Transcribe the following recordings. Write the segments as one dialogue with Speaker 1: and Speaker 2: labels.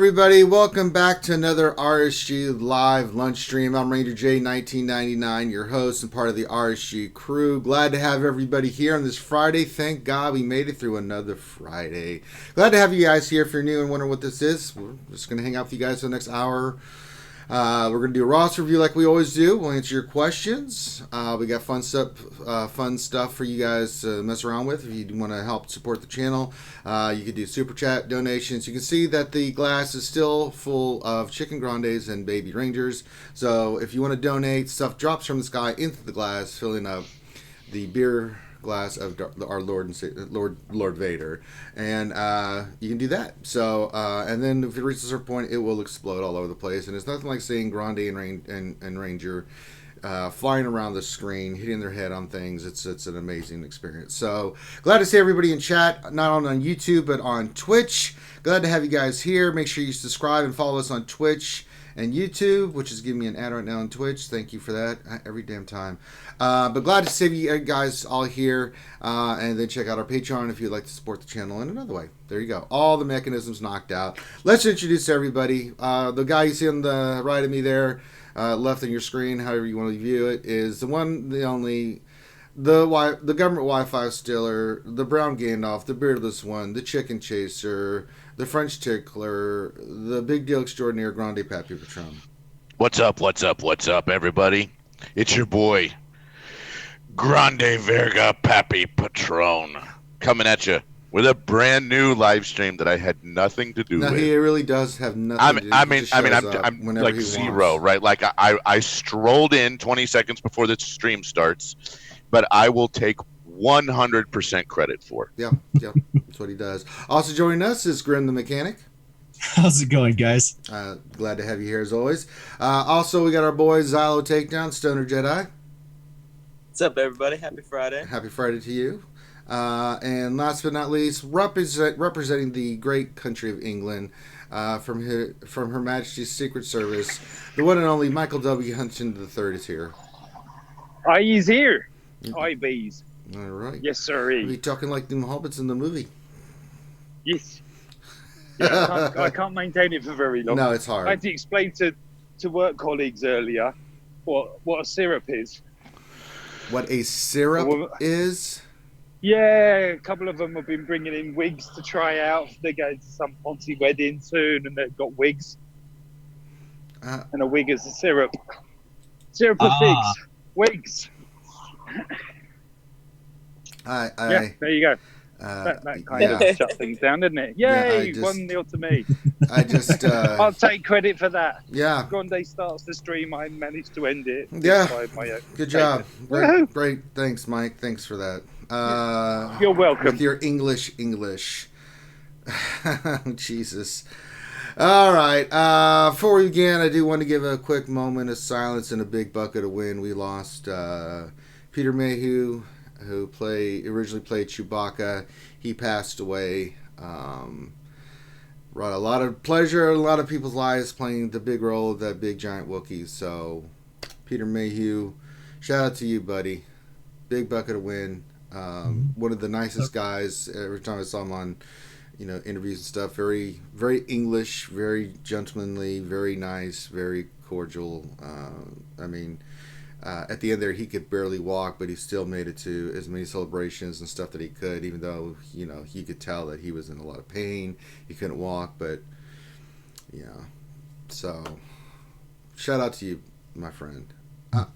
Speaker 1: everybody? Welcome back to another RSG live lunch stream. I'm Ranger J 1999, your host and part of the RSG crew. Glad to have everybody here on this Friday. Thank God we made it through another Friday. Glad to have you guys here. If you're new and wondering what this is, we're just going to hang out with you guys for the next hour. We're going to do a roster review like we always do. We'll answer your questions. We got fun stuff for you guys to mess around with. If you want to help support the channel, you can do super chat donations. You can see that the glass is still full of chicken grandes and baby rangers. So if you want to donate, stuff drops from the sky into the glass, filling up the beer glass of our Lord and Lord Vader, and you can do that. So and then if it reaches a certain point, it will explode all over the place, and it's nothing like seeing Grande and Ranger flying around the screen, hitting their head on things. It's an amazing experience. So glad to see everybody in chat, not only on YouTube but on Twitch. Glad to have you guys here. Make sure you subscribe and follow us on Twitch and YouTube, which is giving me an ad right now on Twitch. Thank you for that every damn time. But glad to see you guys all here. And then check out our Patreon if you'd like to support the channel in another way. There you go. All the mechanisms knocked out. Let's introduce everybody. The guy you see on the right of me there, left on your screen, however you want to view it, is the one, the only, the government Wi-Fi stealer, the brown Gandalf, the beardless one, the chicken chaser, the French tickler, the big deal extraordinaire, Grande Pappy Patron.
Speaker 2: What's up, everybody? It's your boy, Grande Verga Pappy Patron, coming at you with a brand new live stream that I had nothing to do with.
Speaker 1: He really does have nothing to do.
Speaker 2: I'm like zero, right? Like I strolled in 20 seconds before the stream starts, but I will take 100% credit for.
Speaker 1: Yeah, that's what he does. Also joining us is Grim the Mechanic.
Speaker 3: How's it going, guys?
Speaker 1: Glad to have you here as always. Also, we got our boy Xylo Takedown, Stoner Jedi.
Speaker 4: What's up, everybody? Happy Friday.
Speaker 1: Happy Friday to you. And last but not least, representing the great country of England, from Her Majesty's Secret Service, the one and only Michael W. Huntington III is here.
Speaker 5: Aye, he's here. Aye, bees.
Speaker 1: All right.
Speaker 5: Yes, sir.
Speaker 1: Are you talking like them hobbits in the movie?
Speaker 5: Yes. Yeah, I can't maintain it for very long.
Speaker 1: No, it's hard.
Speaker 5: I had to explain to work colleagues earlier what a syrup is.
Speaker 1: What a syrup is?
Speaker 5: Yeah, a couple of them have been bringing in wigs to try out. They're going to some fancy wedding soon, and they've got wigs. And a wig is a syrup. Syrup of figs. Wigs. Yeah, there you go. That kind of shut things down, didn't it? Yay, 1-0 to me. I'll take credit for that.
Speaker 1: Yeah.
Speaker 5: Grande starts the stream, I managed to end it.
Speaker 1: Yeah. Good job. Great. Thanks, Mike. Thanks for that.
Speaker 5: You're welcome.
Speaker 1: With your English. Jesus. All right. Before we begin, I do want to give a quick moment of silence and a big bucket of wind. We lost Peter Mayhew, who originally played Chewbacca. He passed away. Brought a lot of pleasure in a lot of people's lives, playing the big role of that big giant Wookiee. So, Peter Mayhew, shout out to you, buddy. Big bucket of wind. One of the nicest guys. Every time I saw him on, interviews and stuff, very, very English, very gentlemanly, very nice, very cordial. At the end there, he could barely walk, but he still made it to as many celebrations and stuff that he could, even though, he could tell that he was in a lot of pain. He couldn't walk, but, so, shout out to you, my friend.
Speaker 3: But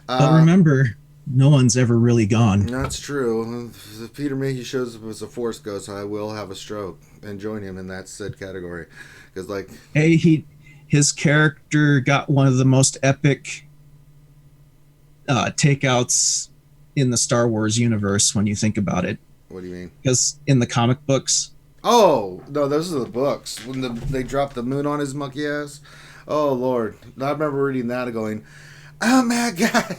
Speaker 3: remember, no one's ever really gone.
Speaker 1: That's true. If Peter Mayhew shows up as a Force Ghost, I will have a stroke and join him in that said category. Because,
Speaker 3: hey, his character got one of the most epic takeouts in the Star Wars universe when you think about it.
Speaker 1: What do you mean?
Speaker 3: Because in the comic books.
Speaker 1: Oh, no, those are the books. When they dropped the moon on his monkey ass. Oh, Lord. I remember reading that and going, oh, my God.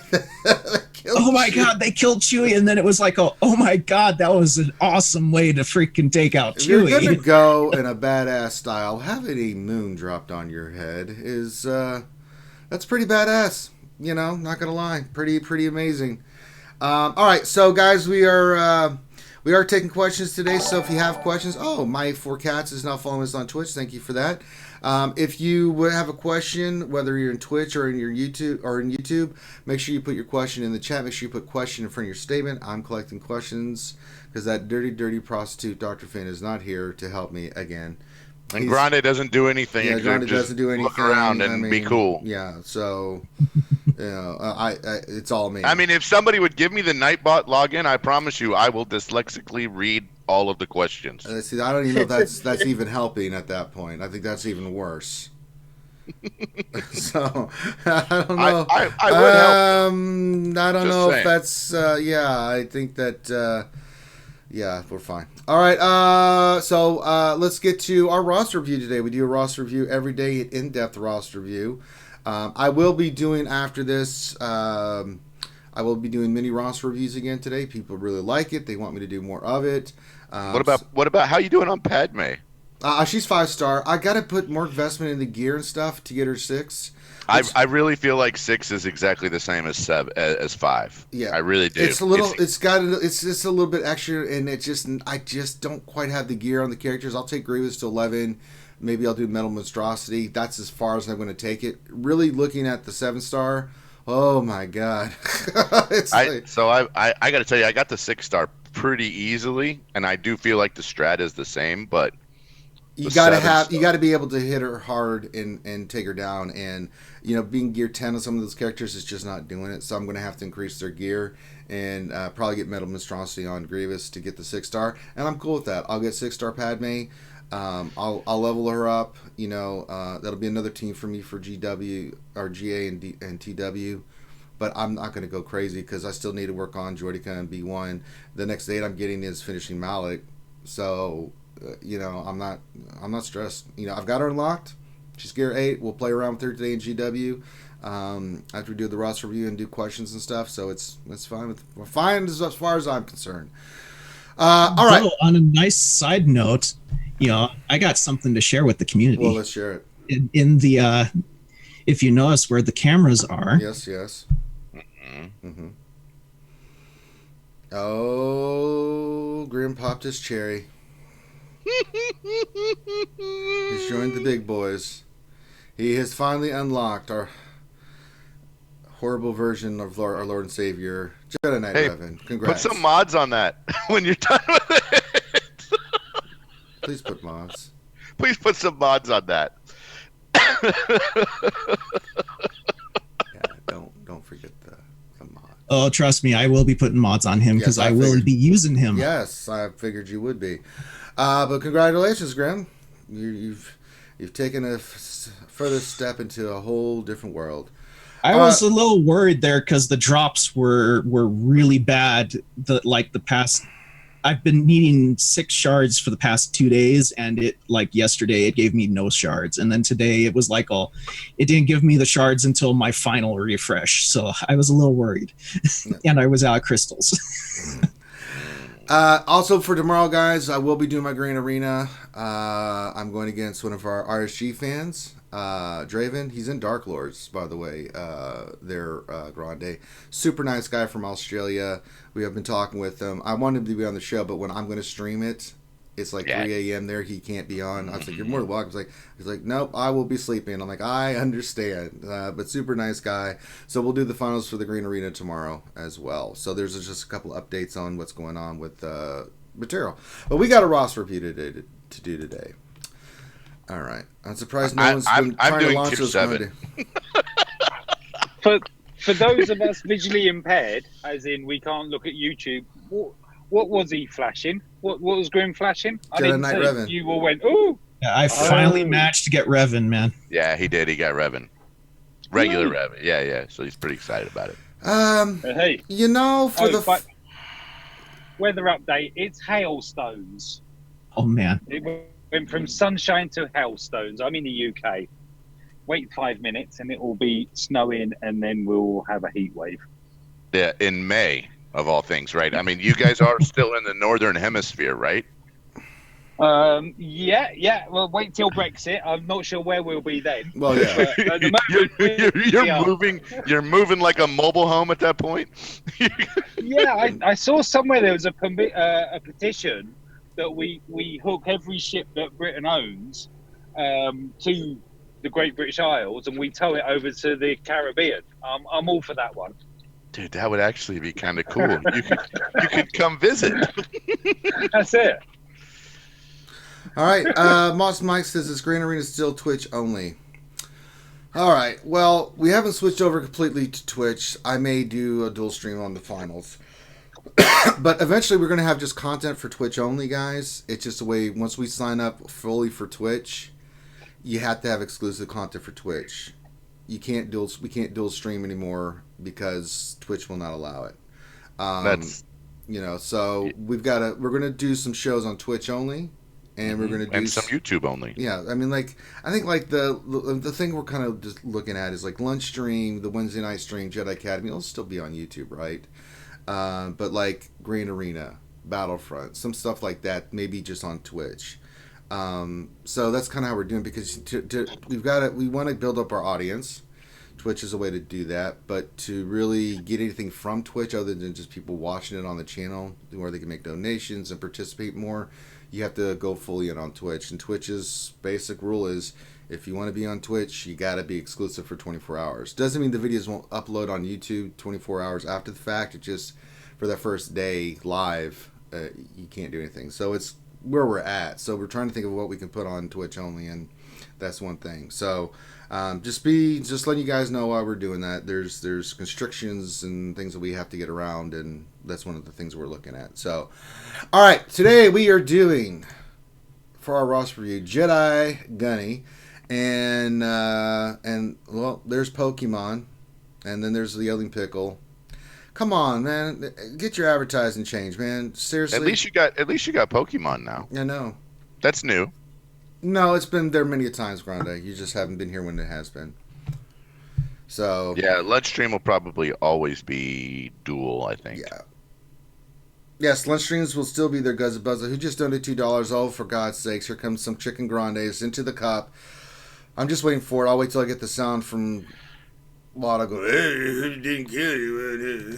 Speaker 3: Oh, my God, they killed Chewie. And then it was like, oh, my God, that was an awesome way to freaking take out Chewie.
Speaker 1: If you're going to go in a badass style, having a moon dropped on your head is, that's pretty badass. Not gonna lie, pretty amazing. All right, so guys, we are We are taking questions today, so if you have questions, my 4Cats is now following us on Twitch. Thank you for that. If you would have a question, whether you're in Twitch or in YouTube, make sure you put your question in the chat. Make sure you put question in front of your statement. I'm collecting questions because that dirty prostitute Dr. Finn is not here to help me again.
Speaker 2: And Grande doesn't do anything.
Speaker 1: Yeah, Grande doesn't do anything.
Speaker 2: Look around and be cool.
Speaker 1: Yeah, so it's all me.
Speaker 2: I mean, if somebody would give me the Nightbot login, I promise you, I will dyslexically read all of the questions.
Speaker 1: See, I don't even know if that's even helping at that point. I think that's even worse. So I don't know.
Speaker 2: I would help.
Speaker 1: I don't know if that's. I think that. We're fine. All right. So let's get to our roster review today. We do a roster review every day, an in-depth roster review. I will be doing after this. I will be doing mini roster reviews again today. People really like it. They want me to do more of it.
Speaker 2: What about how you doing on Padme?
Speaker 1: She's 5-star. I got to put more investment in the gear and stuff to get her 6.
Speaker 2: I really feel like 6 is exactly the same as 5.
Speaker 1: Yeah,
Speaker 2: I really do.
Speaker 1: It's a little. It's just a little bit extra, and I just don't quite have the gear on the characters. I'll take Grievous to 11. Maybe I'll do Metal Monstrosity. That's as far as I'm going to take it. Really looking at the 7-star. Oh my god!
Speaker 2: I got to tell you, I got the 6-star pretty easily, and I do feel like the strat is the same, but.
Speaker 1: You got to be able to hit her hard and take her down, and being gear 10 on some of those characters is just not doing it. So I'm going to have to increase their gear and probably get Metal Monstrosity on Grievous to get the 6-star, and I'm cool with that. I'll get 6-star Padme. I'll level her up. That'll be another team for me for GW or GA and TW. But I'm not going to go crazy because I still need to work on Jordica and B1. The next date I'm getting is finishing Malik, so. I'm not stressed. I've got her unlocked. She's gear 8. We'll play around with her today in GW. After we do the roster review and do questions and stuff, so it's fine. We're fine as far as I'm concerned. All right.
Speaker 3: So, on a nice side note, I got something to share with the community.
Speaker 1: Well, let's share it.
Speaker 3: In the, if you notice where the cameras are.
Speaker 1: Yes. Mm-hmm. Oh, Grim popped his cherry. He's joined the big boys. He has finally unlocked our horrible version of our Lord and Savior, Jedi Knight Revan. Congrats.
Speaker 2: Put some mods on that when you're done with it.
Speaker 1: Please put mods.
Speaker 2: Please put some mods on that.
Speaker 1: Don't forget the mods.
Speaker 3: Oh, trust me, I will be putting mods on him because I will be using him.
Speaker 1: Yes, I figured you would be. But congratulations, Grim. You've taken a further step into a whole different world.
Speaker 3: I was a little worried there because the drops were really bad. The past, I've been needing 6 shards for the past 2 days, and yesterday it gave me no shards, and then today it was it didn't give me the shards until my final refresh. So I was a little worried, and I was out of crystals.
Speaker 1: Also for tomorrow, guys, I will be doing my Green Arena. I'm going against one of our RSG fans, Draven. He's in Dark Lords, by the way. Grande. Super nice guy from Australia. We have been talking with him. I wanted him to be on the show, but when I'm going to stream it, it's 3 a.m. there. He can't be on. I was like, you're more than welcome. He's like, nope, I will be sleeping. I'm like, I understand. But super nice guy. So we'll do the finals for the Green Arena tomorrow as well. So there's just a couple updates on what's going on with material. But we got a roster review to do today. All right. I'm surprised no one's been trying to launch those.
Speaker 2: 7.
Speaker 5: For those of us visually impaired, as in we can't look at YouTube, what was he flashing? What was Grim flashing?
Speaker 1: Jedi Knight Revan.
Speaker 5: You all went, ooh.
Speaker 3: Yeah, I finally managed to get Revan, man.
Speaker 2: Yeah, he did. He got Revan. Regular Revan. Yeah. So he's pretty excited about it.
Speaker 5: Hey. Weather update, it's hailstones.
Speaker 3: Oh, man.
Speaker 5: It went from sunshine to hailstones. I'm in the UK. Wait 5 minutes and it will be snowing and then we'll have a heat wave.
Speaker 2: Yeah, in May. Of all things, right? I mean, you guys are still in the northern hemisphere, right?
Speaker 5: Yeah. Well, wait till Brexit. I'm not sure where we'll be then.
Speaker 1: Well, yeah.
Speaker 5: But at the moment, we are.
Speaker 2: You're moving like a mobile home at that point.
Speaker 5: Yeah, I saw somewhere there was a petition that we hook every ship that Britain owns to the Great British Isles, and we tow it over to the Caribbean. I'm all for that one.
Speaker 2: Dude, that would actually be kind of cool. You could come visit.
Speaker 5: That's it.
Speaker 1: All right. Moss Mike says this Grand Arena is still Twitch only. All right. Well, we haven't switched over completely to Twitch. I may do a dual stream on the finals. But eventually we're going to have just content for Twitch only, guys. It's just a way, once we sign up fully for Twitch, you have to have exclusive content for Twitch. We can't dual stream anymore because Twitch will not allow it. So we're going to do some shows on Twitch only. And we're going to do
Speaker 2: some YouTube only.
Speaker 1: Yeah, I mean, I think the thing we're kind of just looking at is like lunch stream, the Wednesday night stream, Jedi Academy. It'll still be on YouTube, right? But like Grand Arena, Battlefront, some stuff like that, maybe just on Twitch. So that's kind of how we're doing because we want to build up our audience. Twitch is a way to do that, but to really get anything from Twitch other than just people watching it on the channel, where they can make donations and participate more, you have to go fully in on Twitch. And Twitch's basic rule is if you want to be on Twitch, you got to be exclusive for 24 hours. Doesn't mean the videos won't upload on YouTube 24 hours after the fact. It just, for that first day live, you can't do anything. So it's where we're at. So we're trying to think of what we can put on Twitch only, and that's one thing. So just letting you guys know why we're doing that. There's constrictions and things that we have to get around, and that's one of the things we're looking at. So, all right, today we are doing for our roster review Jedi Gunny, and well, there's Pokemon, and then there's the Yelling Pickle. Come on, man, get your advertising changed, man. Seriously.
Speaker 2: At least you got Pokemon now.
Speaker 1: I know.
Speaker 2: That's new.
Speaker 1: No, it's been there many times, Grande. You just haven't been here when it has been. So
Speaker 2: yeah, Lunch Stream will probably always be dual, I think.
Speaker 1: Yeah. Yes, lunch streams will still be there, Guzza Buzza, who just donated $2. Oh, for God's sakes, here comes some chicken grandes into the cup. I'm just waiting for it. I'll wait till I get the sound from Lotto. Go, hey, he didn't kill you.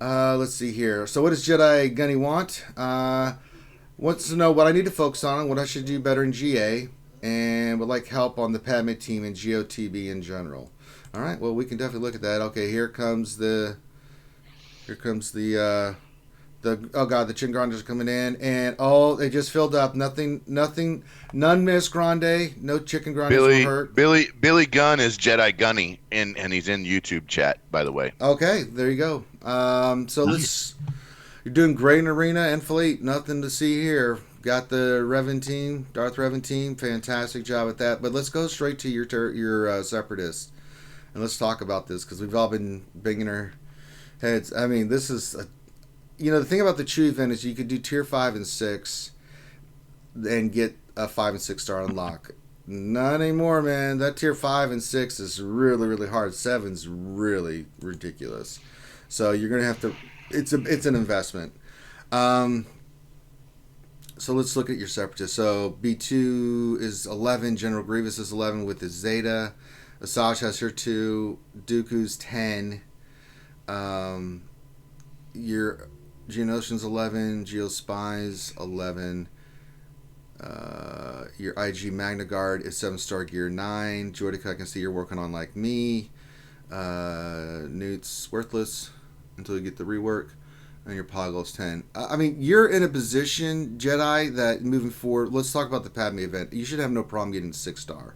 Speaker 1: Let's see here. So what does Jedi Gunny want? Wants to know what I need to focus on, what I should do better in GA, and would like help on the Padme team and GOTB in general. All right, well, we can definitely look at that. Okay, here comes the oh god, the chicken grandes are coming in, and they just filled up. None missed, Grande. No chicken grandes were hurt.
Speaker 2: Billy Gunn is Jedi Gunny, and he's in YouTube chat, by the way.
Speaker 1: Okay, there you go. So nice. You're doing great in Arena and Fleet. Nothing to see here. Got the Revan team, Darth Revan team. Fantastic job at that. But let's go straight to your Separatists, and let's talk about this because we've all been banging our heads. I mean, this is the thing about the Chew event is you could do tier 5 and 6 and get a 5 and 6 star unlock. Not anymore, man. That tier 5 and 6 is really, really hard. 7's really ridiculous. So you're gonna have to. It's an investment. So let's look at your Separatists. So B2 is 11. General Grievous is 11 with his Zeta. Asajj has her 2. Dooku's 10. Your Geonosian's 11. Geospy's 11. Your IG Magna Guard is 7-star gear 9. Jordica, I can see you're working on like me. Newt's worthless until you get the rework. And your Poggle's 10. I mean, you're in a position, Jedi, that moving forward, let's talk about the Padme event. You should have no problem getting 6-star.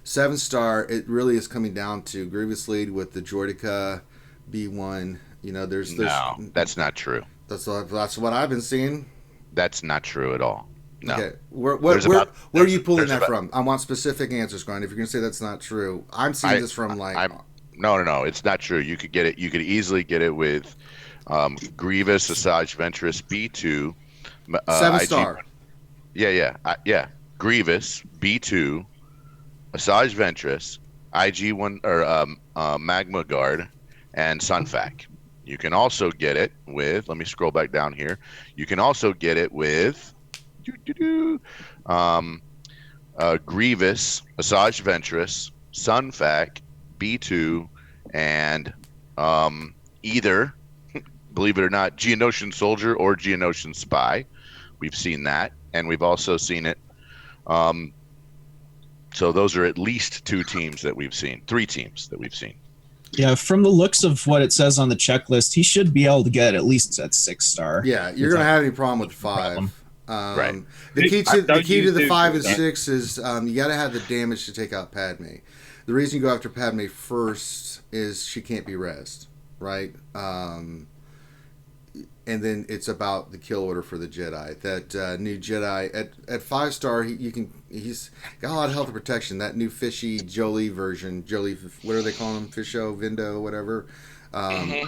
Speaker 1: 7-star, it really is coming down to Grievous lead with the Jordica B1. There's
Speaker 2: no, that's not true.
Speaker 1: That's what I've been seeing.
Speaker 2: That's not true at all. No.
Speaker 1: Okay, where are you pulling that from? I want specific answers, Grind. If you're gonna say that's not true, I'm seeing this from
Speaker 2: No, it's not true. You could get it. You could easily get it with Grievous, Asajj Ventress, B2,
Speaker 1: 7-star.
Speaker 2: Yeah. Grievous, B2, Asajj Ventress, IG1 or Magma Guard, and Sunfac. You can also get it with, let me scroll back down here. You can also get it with Grievous, Asajj Ventress, Sunfac, B2, and either, believe it or not, Geonosian Soldier or Geonosian Spy. We've seen that, and we've also seen it. So those are at least 2 teams that we've seen, 3 teams that we've seen.
Speaker 3: Yeah, from the looks of what it says on the checklist, he should be able to get at least at 6-star.
Speaker 1: Yeah, you're going to have any problem with 5.
Speaker 2: Right.
Speaker 1: The key to the 5 and
Speaker 5: that.
Speaker 1: 6 is you got to have the damage to take out Padme. The reason you go after Padme first is she can't be rezzed, right? And then it's about the kill order for the Jedi. That new Jedi at 5-star, he's got a lot of health and protection. That new fishy Jolie version, what are they calling him? Fisho, Vindo, whatever.
Speaker 5: I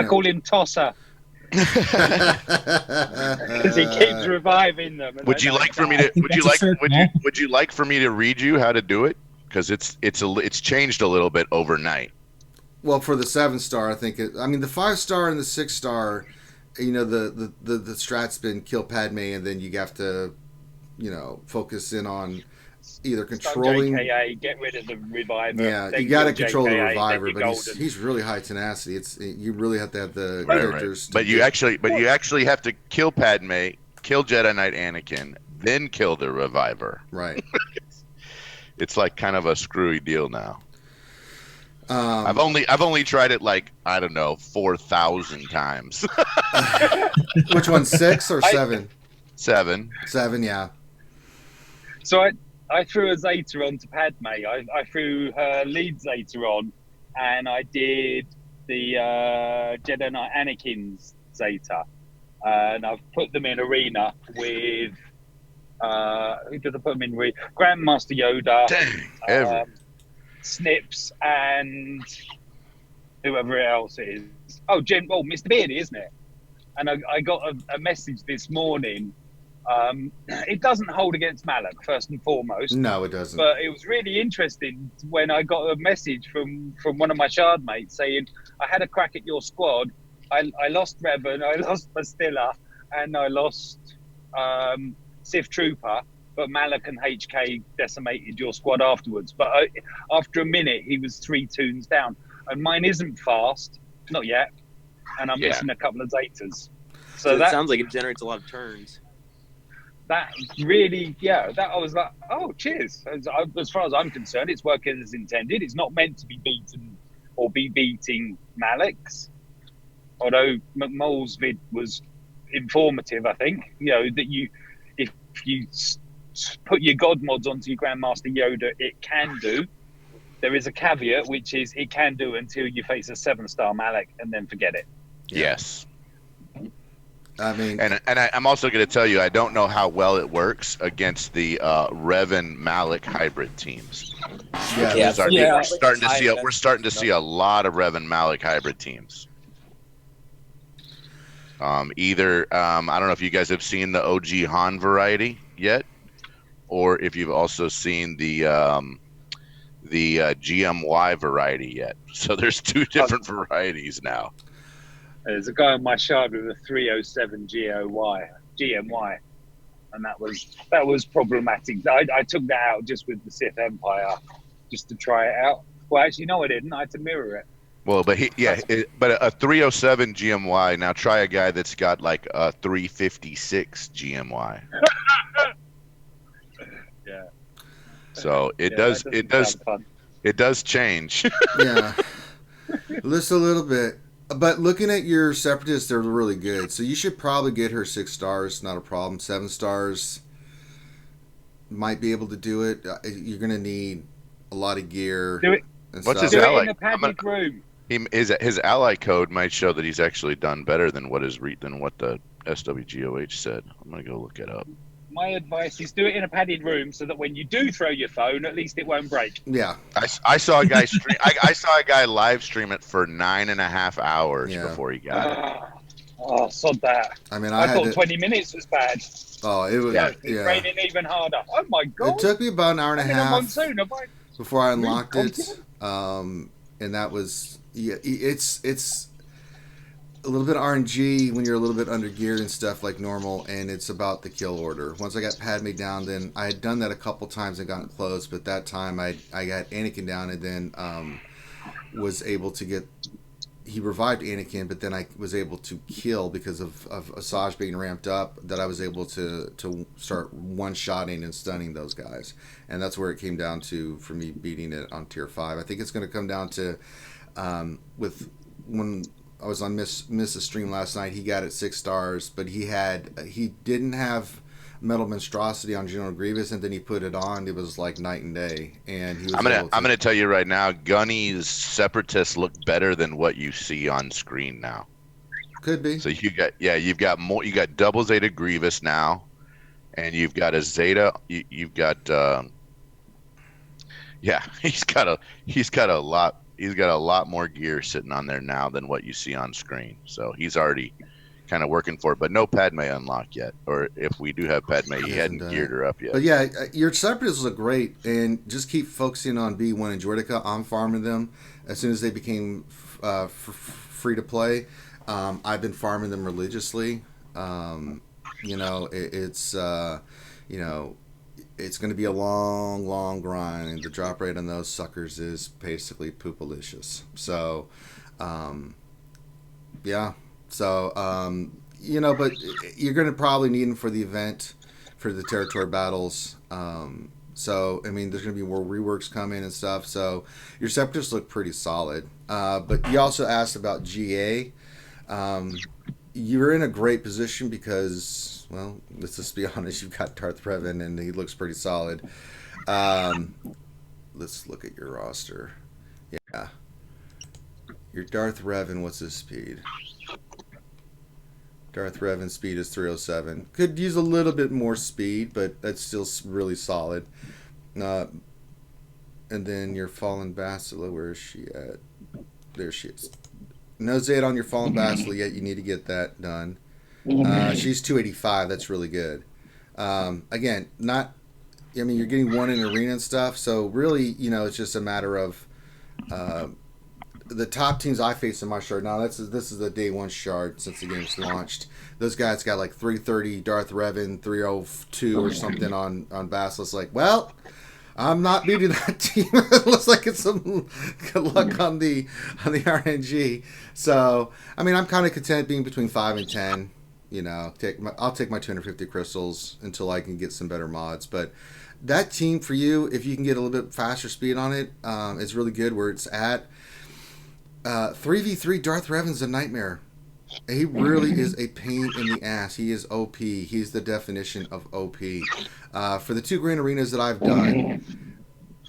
Speaker 5: call him Tosser because he keeps reviving them.
Speaker 2: Would you like for me to? Would you like for me to read you how to do it? Because it's changed a little bit overnight.
Speaker 1: Well, for the 7-star, I think the 5-star and the 6-star, the strat's been kill Padme, and then you have to, focus in on either controlling.
Speaker 5: JKA, get rid of the reviver.
Speaker 1: Yeah, you got to control the reviver, but he's really high tenacity. You really have to have the characters.
Speaker 2: Right. But you actually have to kill Padme, kill Jedi Knight Anakin, then kill the reviver.
Speaker 1: Right.
Speaker 2: It's like kind of a screwy deal now. I've only tried it 4,000 times.
Speaker 1: Which one, 6 or 7?
Speaker 2: 7.
Speaker 1: 7, yeah.
Speaker 5: So I threw a Zeta onto Padme. I threw her lead Zeta on, and I did the Jedi Knight Anakin's Zeta, and I've put them in arena with who did I put them in? Grandmaster Yoda.
Speaker 2: Dang,
Speaker 5: Snips and whoever else it is. Mr. Beardy, isn't it? And I got a message this morning. It doesn't hold against Malak, first and foremost.
Speaker 1: No, it doesn't.
Speaker 5: But it was really interesting when I got a message from one of my shard mates saying, I had a crack at your squad. I lost Revan, I lost Bastilla, and I lost Sith Trooper. But Malak and HK decimated your squad afterwards. But after a minute, he was 3 toons down. And mine isn't fast, not yet. And I'm missing a couple of Zetas.
Speaker 4: So that sounds like it generates a lot of turns.
Speaker 5: That really, I was like, oh, cheers. As far as I'm concerned, it's working as intended. It's not meant to be beaten or be beating Malak's. Although McMull's vid was informative, I think. That if you put your God mods onto your Grandmaster Yoda, it can do. There is a caveat, which is it can do until you face a 7-star Malak, and then forget it.
Speaker 2: Yes.
Speaker 1: And
Speaker 2: I'm also going to tell you, I don't know how well it works against the Revan Malak hybrid teams. We're starting to see a lot of Revan Malak hybrid teams. I don't know if you guys have seen the OG Han variety yet, or if you've also seen the GMY variety yet. So there's 2 different varieties now.
Speaker 5: There's a guy on my shard with a 307 GMY, and that was problematic. I took that out just with the Sith Empire, just to try it out. Well, actually, no, I didn't. I had to mirror it.
Speaker 2: Well, but a 307 GMY. Now try a guy that's got like a 356 GMY.
Speaker 5: Yeah.
Speaker 2: So it does change.
Speaker 1: Yeah. Just a little bit. But looking at your Separatists, they're really good. So you should probably get her 6 stars. Not a problem. 7 stars might be able to do it. You're going to need a lot of gear.
Speaker 5: Do it.
Speaker 2: What's his ally? His ally code might show that he's actually done better than what the SWGOH said. I'm going to go look it up.
Speaker 5: My advice is do it in a padded room so that when you do throw your phone, at least it won't break.
Speaker 1: Yeah.
Speaker 2: I saw a guy stream. I saw a guy live stream it for 9.5 hours before he got it.
Speaker 5: Oh, sod that. I thought 20 minutes was bad.
Speaker 1: Oh, it was.
Speaker 5: It's raining even harder. Oh my god.
Speaker 1: It took me about an hour and a half before I unlocked it.
Speaker 5: Content?
Speaker 1: And that was it's a little bit of RNG when you're a little bit under geared and stuff like normal, and it's about the kill order. Once I got Padme down, then I had done that a couple times and gotten close, but that time I got Anakin down and then was able to get. He revived Anakin, but then I was able to kill because of Asajj being ramped up. That I was able to start one-shotting and stunning those guys, and that's where it came down to for me beating it on tier 5. I think it's going to come down to with when I was on Miss's stream last night. He got it 6 stars, but he didn't have Metal Monstrosity on General Grievous, and then he put it on. It was like night and day, and he was.
Speaker 2: I'm gonna tell you right now, Gunny's Separatists look better than what you see on screen now.
Speaker 1: Could be.
Speaker 2: So you've got more. You got double Zeta Grievous now, and you've got a Zeta. You've got he's got a lot more gear sitting on there now than what you see on screen. So he's already kind of working for it, but no Padme unlocked yet. Or if we do have Padme, he hadn't geared her up yet.
Speaker 1: But yeah, your Separatists look great, and just keep focusing on B1 and Jordica. I'm farming them as soon as they became free to play. I've been farming them religiously. It's going to be a long grind, and the drop rate on those suckers is basically poopalicious. So, yeah. So, but you're going to probably need them for the event, for the territory battles. So, I mean, there's going to be more reworks coming and stuff. So, your Separatists look pretty solid. But you also asked about GA. You're in a great position because, well, let's just be honest, you've got Darth Revan, and he looks pretty solid. Let's look at your roster. Yeah. Your Darth Revan, what's his speed? Darth Revan's speed is 307. Could use a little bit more speed, but that's still really solid. And then your Fallen Bastila, where is she at? There she is. No Zeta on your Fallen Bastila yet. You need to get that done. She's 285. That's really good. Again, you're getting one in arena and stuff, so really, it's just a matter of the top teams I face in my shard. Now, this is the day 1 shard since the game's launched. Those guys got like 330 Darth Revan, 302 or something on Basilisk. Like, well, I'm not beating that team. It looks like it's some good luck on the RNG. So, I mean, I'm kind of content being between 5 and 10. I'll take my 250 crystals until I can get some better mods. But that team for you, if you can get a little bit faster speed on it, is really good where it's at. 3v3 Darth Revan's a nightmare. He really is a pain in the ass. He is OP. He's the definition of OP. For the 2 green arenas that I've done,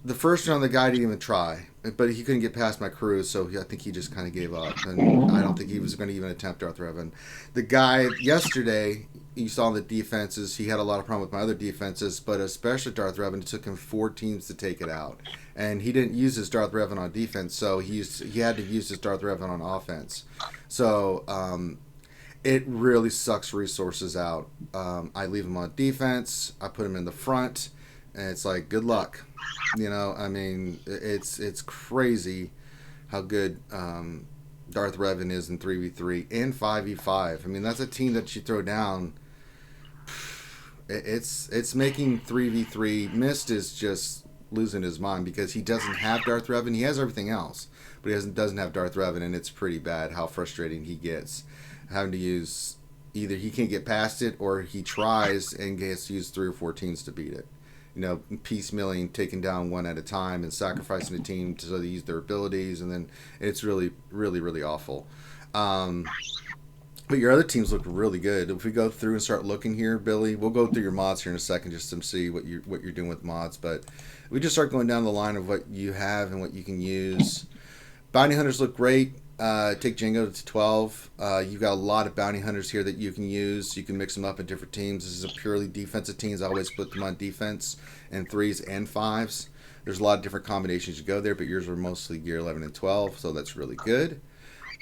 Speaker 1: the first round the guy didn't even try, but he couldn't get past my crew, so I think he just kind of gave up, and I don't think he was going to even attempt Darth Revan. The guy yesterday, you saw the defenses, he had a lot of problem with my other defenses, but especially Darth Revan. It took him 4 teams to take it out, and he didn't use his Darth Revan on defense, so he had to use his Darth Revan on offense. So it really sucks resources out. I leave him on defense, I put him in the front, and it's like, good luck. I mean, it's crazy how good Darth Revan is in 3v3 and 5v5. I mean, that's a team that you throw down. It's making 3v3. Mist is just losing his mind because he doesn't have Darth Revan. He has everything else, but he doesn't have Darth Revan, and it's pretty bad how frustrating he gets having to use. Either he can't get past it, or he tries and gets to use 3 or 4 teams to beat it. Piecemealing, taking down one at a time, and sacrificing the team so they use their abilities, and then it's really, really, really awful. But your other teams look really good. If we go through and start looking here, Billy, we'll go through your mods here in a second just to see what you're doing with mods. But we just start going down the line of what you have and what you can use. Bounty Hunters look great. Take Django to 12. You've got a lot of Bounty Hunters here that you can use. You can mix them up in different teams. This is a purely defensive teams. I always put them on defense in 3s and 5s. There's a lot of different combinations you go there, but yours were mostly gear 11 and 12, so that's really good.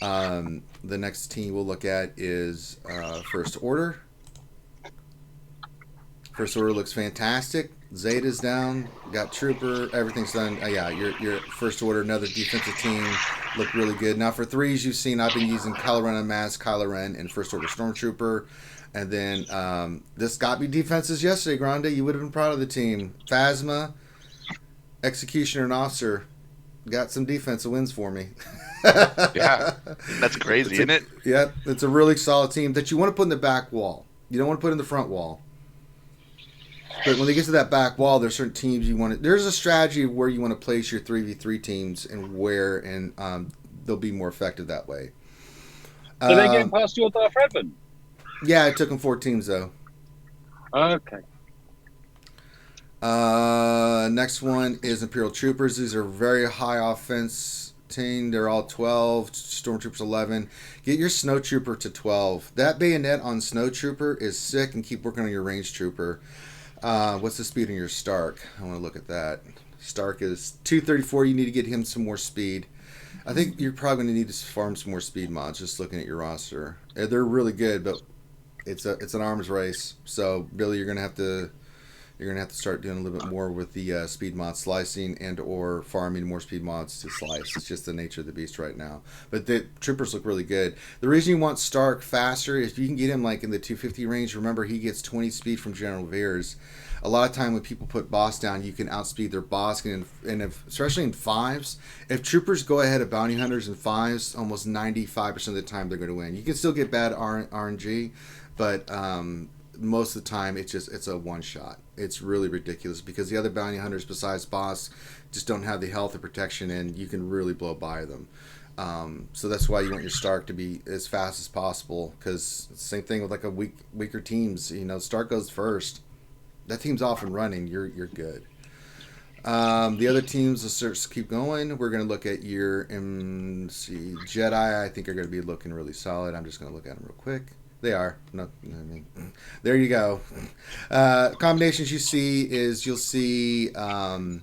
Speaker 1: The next team we'll look at is First Order. First Order looks fantastic. Zeta's down. Got Trooper. Everything's done. Yeah, your first order. Another defensive team look really good. Now for threes, you've seen I've been using Kylo Ren Unmasked, Kylo Ren, and first order Stormtrooper. And then this got me defenses yesterday, Grande. You would have been proud of the team. Phasma, Executioner, and Officer got some defensive wins for me.
Speaker 2: Yeah, that's crazy, isn't it?
Speaker 1: Yeah, it's a really solid team that you want to put in the back wall. You don't want to put in the front wall. But when they get to that back wall, there's certain teams you want to. There's a strategy of where you want to place your 3v3 teams and where, and they'll be more effective that way.
Speaker 5: So they getting past your Darth Revan?
Speaker 1: Yeah, it took them 4 teams though.
Speaker 5: Okay.
Speaker 1: Next one is Imperial Troopers. These are very high offense team. They're all 12. Stormtroopers 11. Get your Snowtrooper to 12. That bayonet on Snowtrooper is sick, and keep working on your range trooper. What's the speed on your Stark? I want to look at that. Stark is 234. You need to get him some more speed. I think you're probably going to need to farm some more speed mods. Just looking at your roster, they're really good, but it's an arms race. So Billy, you're gonna have to start doing a little bit more with the speed mod slicing and or farming more speed mods to slice. It's just the nature of the beast right now. But the troopers look really good. The reason you want Stark faster is if you can get him like in the 250 range. Remember, he gets 20 speed from General Veers. A lot of time when people put boss down, you can outspeed their boss, and especially in 5s, if troopers go ahead of bounty hunters in 5s, almost 95% of the time they're going to win. You can still get bad RNG, but most of the time it's a one shot. It's really ridiculous because the other bounty hunters besides boss just don't have the health or protection, and you can really blow by them. So that's why you want your Stark to be as fast as possible, because same thing with like a weaker teams. Stark goes first. That team's off and running. You're good. The other teams, let's keep going. We're going to look at your Jedi. I think are going to be looking really solid. I'm just going to look at them real quick. They are. No, I mean, there you go. Combinations you see is you'll see, of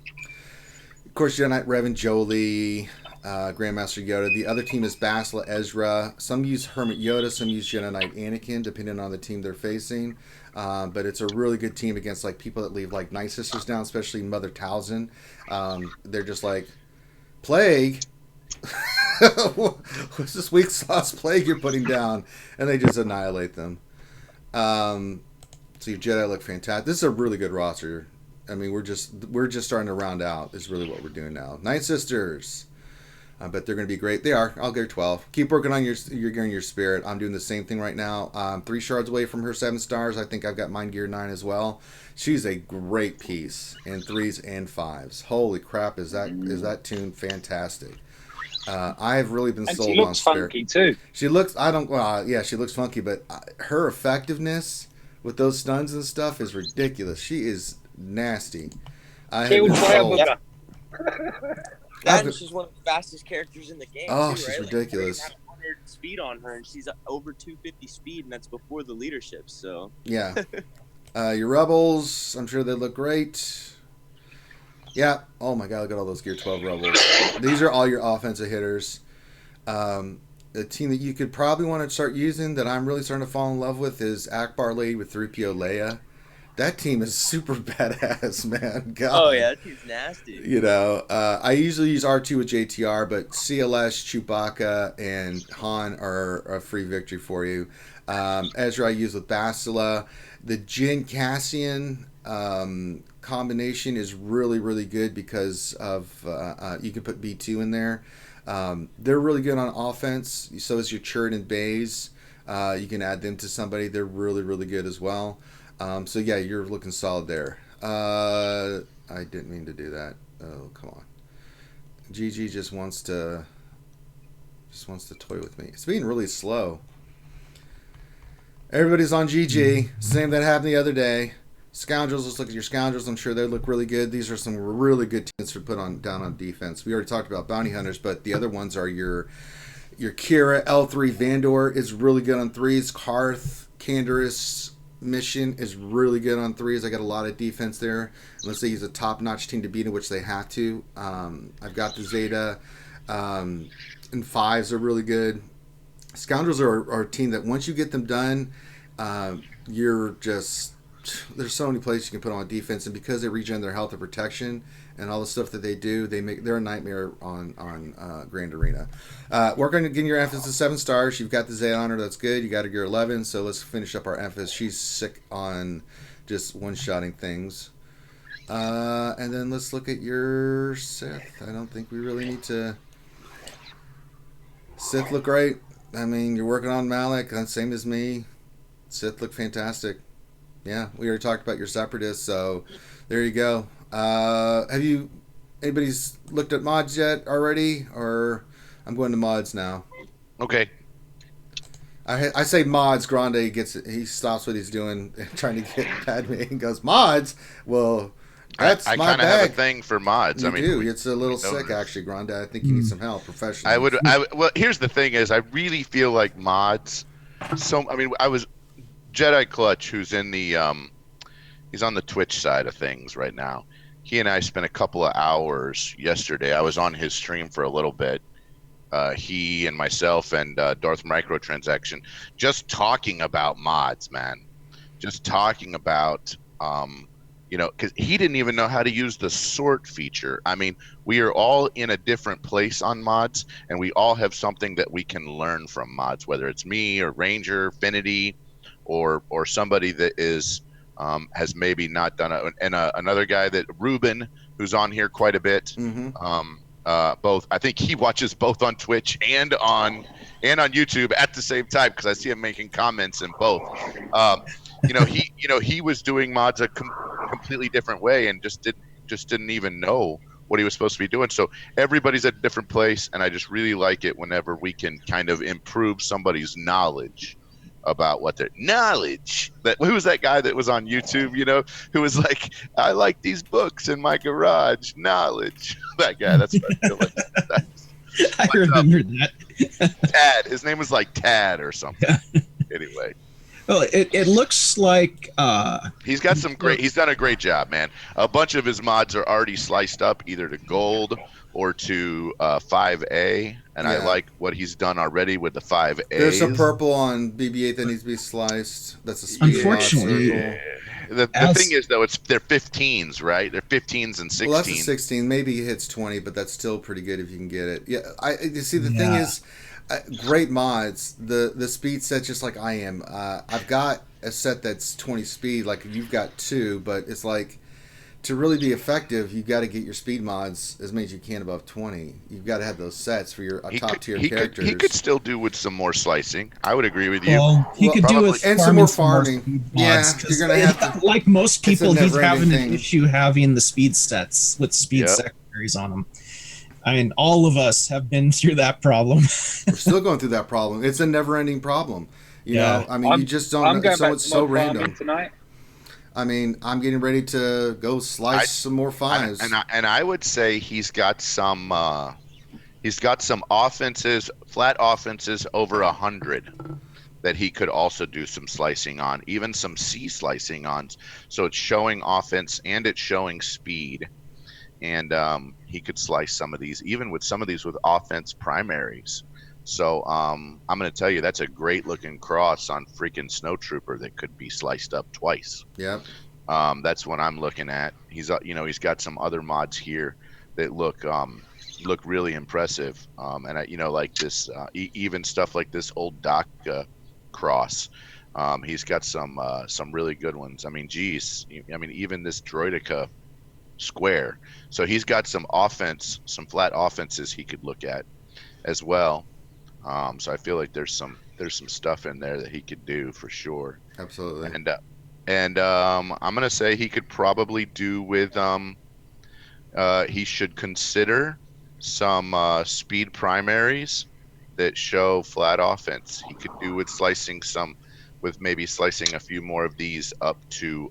Speaker 1: course, Jedi Knight Revan Jolie, Grandmaster Yoda. The other team is Bastila Ezra. Some use Hermit Yoda. Some use Jedi Knight Anakin, depending on the team they're facing. But it's a really good team against like people that leave like Night Sisters down, especially Mother Talzin. They're just like, Plague? What's this weak sauce Plague you're putting down? And they just annihilate them. So your Jedi look fantastic. This is a really good roster. I mean, we're just starting to round out. Is really what we're doing now. Night Sisters. I bet they're going to be great. They are. I'll get her 12. Keep working on your spirit. I'm doing the same thing right now. 3 shards away from her 7 stars. I think I've got mine gear 9 as well. She's a great piece in 3s and 5s. Holy crap! Is that tune fantastic? I have really been sold on spirit.
Speaker 5: She looks funky too.
Speaker 1: She looks. I don't. Yeah, she looks funky, but her effectiveness with those stuns and stuff is ridiculous. She is nasty.
Speaker 5: Killed by a booger.
Speaker 4: And she's one of the fastest characters in the game.
Speaker 1: Oh,
Speaker 4: too,
Speaker 1: she's
Speaker 4: right?
Speaker 1: ridiculous.
Speaker 4: Like, 100 speed on her, and she's over 250 speed, and that's before the leadership. So
Speaker 1: yeah, your rebels. I'm sure they look great. Yeah. Oh my God, look at all those Gear 12 rebels. These are all your offensive hitters. The team that you could probably want to start using that I'm really starting to fall in love with is Akbar Lady with 3PO Leia. That team is super badass, man. God.
Speaker 4: oh yeah, that team's nasty.
Speaker 1: I usually use R2 with JTR, but CLS, Chewbacca, and Han are a free victory for you. Ezra I use with Bastila. The Jin Cassian combination is really, really good because of you can put B2 in there. They're really good on offense. So is your Churd and Baze. You can add them to somebody. They're really, really good as well. So yeah, you're looking solid there. I didn't mean to do that. Oh, come on. GG just wants to toy with me. It's being really slow. Everybody's on GG. Same that happened the other day. Scoundrels, let's look at your Scoundrels. I'm sure they look really good. These are some really good teams to put down on defense. We already talked about Bounty Hunters, but the other ones are your Kira, L3, Vandor is really good on 3s. Karth, Canderous, Mission is really good on 3s. I got a lot of defense there. Unless they use a top-notch team to beat it, which they have to. I've got the Zeta. And 5s are really good. Scoundrels are a team that once you get them done, you're just there's so many places you can put on defense, and because they regen their health and protection and all the stuff that they do, they're a nightmare on Grand Arena. Work on getting your Emphas to 7 stars. You've got the Zay on her, that's good. You got a gear 11, so let's finish up our Emphas. She's sick on just one-shotting things. And then let's look at your Sith. I don't think we really need to. Sith look great. I mean, you're working on Malik, same as me. Sith look fantastic. Yeah, we already talked about your Separatists, so there you go. Have anybody's looked at mods yet already? Or I'm going to mods now.
Speaker 2: Okay.
Speaker 1: I say mods. Grande he stops what he's doing, trying to get Padme, and goes mods. Well, that's
Speaker 2: I
Speaker 1: my
Speaker 2: kind of
Speaker 1: bag.
Speaker 2: have a thing for mods.
Speaker 1: You
Speaker 2: I mean,
Speaker 1: do. It's a little sick, actually, Grande. I think you need some help professionally.
Speaker 2: I would. Well, here's the thing: is I really feel like mods. I was Jedi Clutch, who's in the he's on the Twitch side of things right now. He and I spent a couple of hours yesterday. I was on his stream for a little bit. He and myself and Darth Microtransaction just talking about mods, man. Just talking about, because he didn't even know how to use the sort feature. I mean, we are all in a different place on mods, and we all have something that we can learn from mods, whether it's me or Ranger, Finity, or somebody that is has maybe not done it. And another guy that Ruben, who's on here quite a bit.
Speaker 1: Mm-hmm.
Speaker 2: Both. I think he watches both on Twitch and on YouTube at the same time, because I see him making comments in both. He was doing mods a completely different way and just didn't even know what he was supposed to be doing. So everybody's at a different place, and I just really like it whenever we can kind of improve somebody's knowledge about what their knowledge. Who was that guy that was on YouTube, who was like, I like these books in my garage, knowledge. That guy, that's what I feel like.
Speaker 3: I remember that.
Speaker 2: Tad, his name was like Tad or something. Anyway.
Speaker 3: Well, it looks like
Speaker 2: he's done a great job, man. A bunch of his mods are already sliced up either to gold or to 5A, and I like what he's done already with the 5A.
Speaker 1: There's some purple on BB-8 that needs to be sliced. That's a speed.
Speaker 3: Unfortunately,
Speaker 2: the thing is, though, they're 15s, right? They're 15s and 16s.
Speaker 1: Well, that's a 16. Maybe he hits 20, but that's still pretty good if you can get it. Yeah, you see, the thing is, great mods. The speed set, just like I am. I've got a set that's 20 speed, like you've got 2, but it's like, to really be effective, you've got to get your speed mods as many as you can above 20. You've got to have those sets for your top tier characters.
Speaker 2: He could still do with some more slicing. I would agree with you.
Speaker 3: Well, he could do with
Speaker 1: and some more farming.
Speaker 3: Yeah,
Speaker 1: you're gonna have to.
Speaker 3: Like most people, he's having
Speaker 1: thing.
Speaker 3: an issue having the speed sets with speed secondaries on them. I mean, all of us have been through that problem.
Speaker 1: We're still going through that problem. It's a never-ending problem. You know, I mean, you just don't.
Speaker 5: I'm going back
Speaker 1: it's
Speaker 5: to
Speaker 1: so
Speaker 5: mod
Speaker 1: random
Speaker 5: farming tonight.
Speaker 1: I mean, I'm getting ready to go slice some more fives.
Speaker 2: And I would say he's got some offenses, flat offenses over 100 that he could also do some slicing on, even some C slicing on. So it's showing offense and it's showing speed. And he could slice some of these, even with some of these with offense primaries. So I'm going to tell you, that's a great looking cross on freaking Snowtrooper that could be sliced up twice.
Speaker 1: Yep.
Speaker 2: That's what I'm looking at. He's got some other mods here that look really impressive. And like this, even stuff like this old DACA cross. He's got some really good ones. I mean, geez, even this Droideka square. So he's got some offense, some flat offenses he could look at as well. So I feel like there's some stuff in there that he could do for sure.
Speaker 1: Absolutely.
Speaker 2: And I'm gonna say he could probably do with he should consider some speed primaries that show flat offense. He could do with maybe slicing a few more of these up to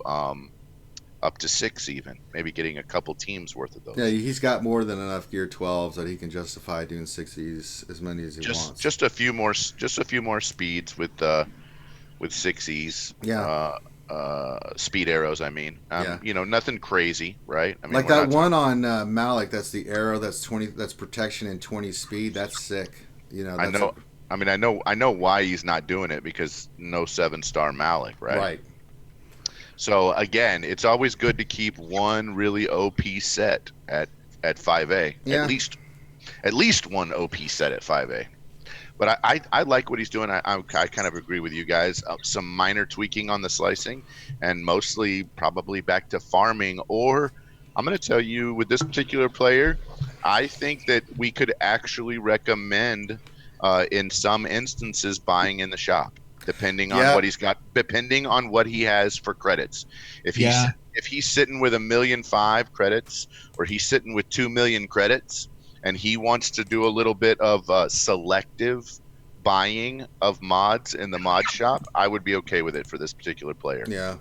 Speaker 2: 6 even, maybe getting a couple teams worth of those.
Speaker 1: Yeah, he's got more than enough gear 12s that he can justify doing 60s as many as he wants.
Speaker 2: Just a few more speeds with 6Es.
Speaker 1: Yeah.
Speaker 2: Speed arrows, I mean. Nothing crazy, right? I mean,
Speaker 1: like that one on Malik, that's the arrow, that's 20, that's protection and 20 speed. That's sick.
Speaker 2: I know why he's not doing it, because no 7-star Malik, right?
Speaker 1: Right.
Speaker 2: So again, it's always good to keep one really OP set at 5A.
Speaker 1: Yeah.
Speaker 2: At least one OP set at 5A. But I like what he's doing. I kind of agree with you guys. Some minor tweaking on the slicing, and mostly probably back to farming. Or I'm going to tell you, with this particular player, I think that we could actually recommend, in some instances, buying in the shop, depending on what he's got, depending on what he has for credits. If he's sitting with 1,000,005 credits, or he's sitting with 2,000,000 credits, and he wants to do a little bit of selective buying of mods in the mod shop, I would be okay with it for this particular player.
Speaker 1: Yeah.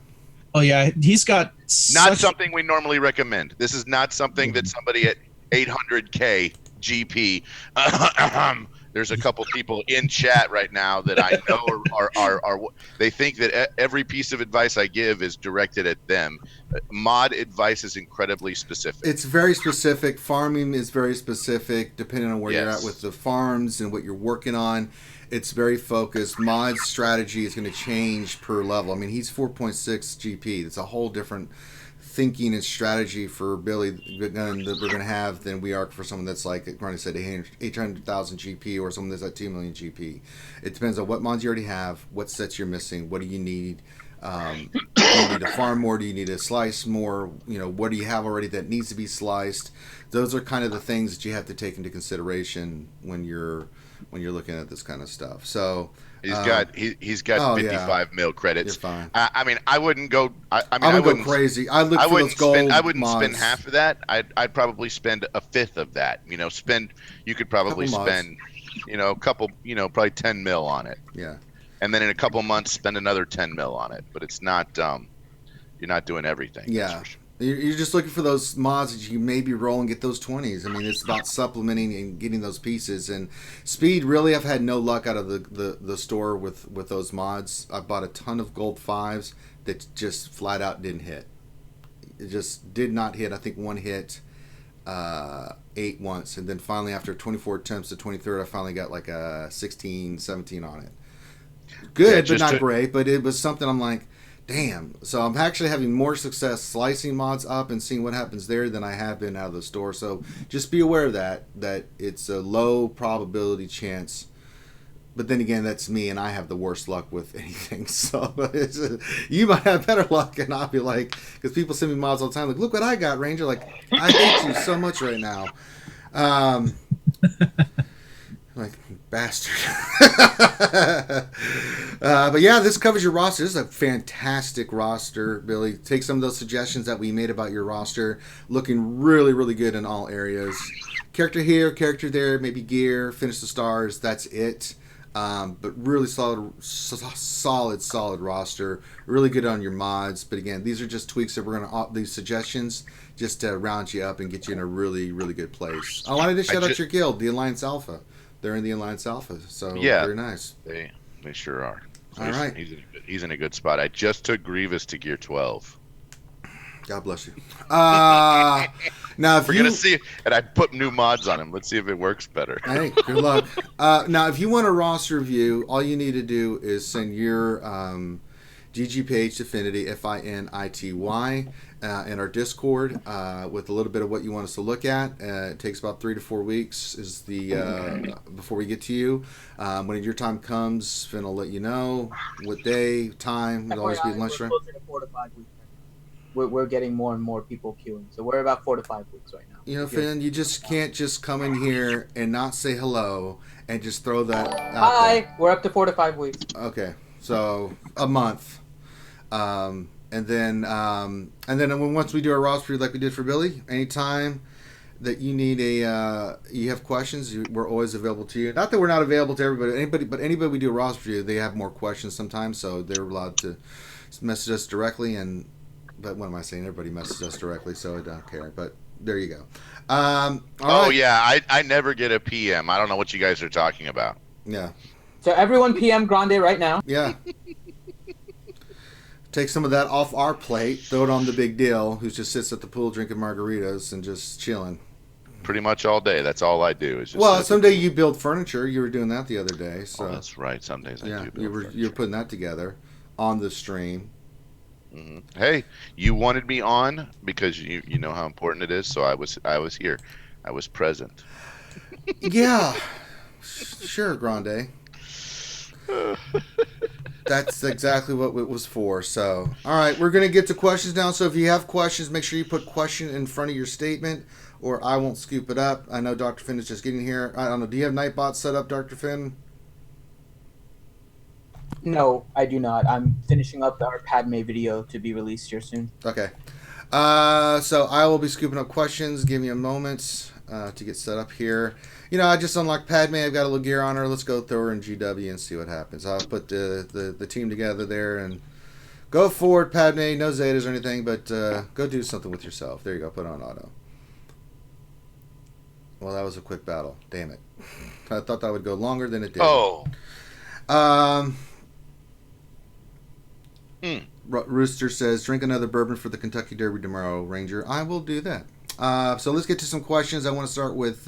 Speaker 3: Oh yeah, he's got
Speaker 2: Not something we normally recommend. This is not something that somebody at 800K GP. There's a couple people in chat right now that I know are they think that every piece of advice I give is directed at them. Mod advice is incredibly specific.
Speaker 1: It's very specific. Farming is very specific, depending on where you're at with the farms and what you're working on. It's very focused. Mod's strategy is going to change per level. I mean, he's 4.6 GP. It's a whole different thinking and strategy for Billy that we're going to have than we are for someone that's like Ronnie said 800,000 GP or someone that's at 2 million GP. It depends on what mods you already have, what sets you're missing, what do you need. Do you need to farm more? Do you need to slice more? You know, what do you have already that needs to be sliced? Those are kind of the things that you have to take into consideration when you're looking at this kind of stuff. So
Speaker 2: he's got 55 mil credits.
Speaker 1: You're fine.
Speaker 2: I mean, I wouldn't go.
Speaker 1: I wouldn't go crazy. I wouldn't
Speaker 2: spend half of that. I'd probably spend a fifth of that. You know, you could probably spend, a couple, probably 10 mil on it.
Speaker 1: Yeah.
Speaker 2: And then in a couple months, spend another 10 mil on it. But it's not, you're not doing everything.
Speaker 1: Yeah. You're just looking for those mods that you maybe roll and get those 20s. I mean, it's about supplementing and getting those pieces. And speed, really, I've had no luck out of the store with those mods. I bought a ton of gold 5s that just flat out didn't hit. It just did not hit. I think one hit 8 once. And then finally, after 24 attempts, the 23rd, I finally got like a 16, 17 on it. Good, but not great. But it was something I'm like, damn. So I'm actually having more success slicing mods up and seeing what happens there than I have been out of the store. So just be aware of that it's a low probability chance. But then again, that's me, and I have the worst luck with anything. So you might have better luck, and I'll be like, because people send me mods all the time, like, look what I got, Ranger. Like, I hate you so much right now. Like, bastard. But yeah, this covers your roster. This is a fantastic roster, Billy. Take some of those suggestions that we made about your roster. Looking really, really good in all areas. Character here, character there, maybe gear, finish the stars. That's it. But really solid roster. Really good on your mods. But again, these are just tweaks that we're going to, these suggestions, just to round you up and get you in a really, really good place. I wanted to shout out your guild, the Alliance Alpha. They're in the Alliance Alpha, so very nice.
Speaker 2: They sure are. So
Speaker 1: all right.
Speaker 2: He's in a good spot. I just took Grievous to gear 12.
Speaker 1: God bless you. Now, if
Speaker 2: we're gonna see, and I put new mods on him. Let's see if it works better.
Speaker 1: Hey, good luck. Now, if you want a roster review, all you need to do is send your GG page to Finity, FINITY, in our Discord with a little bit of what you want us to look at. It takes about 3 to 4 weeks is the before we get to you. When your time comes, Finn will let you know what day, time. It'll always be lunchtime.
Speaker 6: We're closer to 4 to 5 weeks. We're getting more and more people queuing, so we're about 4 to 5 weeks right now.
Speaker 1: You know, Finn, you just can't just come in here and not say hello and just throw that out
Speaker 6: Hi,
Speaker 1: there.
Speaker 6: we're up to 4 to 5 weeks.
Speaker 1: Okay, so a month. And then once we do our roster like we did for Billy, anytime that you need you have questions, we're always available to you. Not that we're not available to everybody, but anybody we do a roster for you, they have more questions sometimes, so they're allowed to message us directly. But what am I saying? Everybody messages us directly, so I don't care. But there you go. All right.
Speaker 2: Yeah, I never get a PM. I don't know what you guys are talking about.
Speaker 1: Yeah.
Speaker 6: So everyone PM Grande right now.
Speaker 1: Yeah. Take some of that off our plate, throw it on the big deal, who just sits at the pool drinking margaritas and just chilling.
Speaker 2: Pretty much all day. That's all I do. Is just
Speaker 1: someday you build furniture. You were doing that the other day. So
Speaker 2: that's right. Some days I do.
Speaker 1: You're putting that together on the stream.
Speaker 2: Hey, you wanted me on because you know how important it is, so I was here. I was present.
Speaker 1: Yeah, sure, Grande. That's exactly what it was for. So, all right, we're going to get to questions now. So, if you have questions, make sure you put question in front of your statement, or I won't scoop it up. I know Dr. Finn is just getting here. I don't know. Do you have Nightbot set up, Dr. Finn?
Speaker 6: No, I do not. I'm finishing up our Padme video to be released here soon.
Speaker 1: Okay. So I will be scooping up questions. Give me a moment to get set up here. You know, I just unlocked Padme. I've got a little gear on her. Let's go throw her in GW and see what happens. I'll put the team together there and go forward, Padme. No Zetas or anything, but go do something with yourself. There you go. Put on auto. Well, that was a quick battle. Damn it. I thought that would go longer than it did.
Speaker 2: Oh.
Speaker 1: Rooster says, drink another bourbon for the Kentucky Derby tomorrow, Ranger. I will do that. So let's get to some questions. I want to start with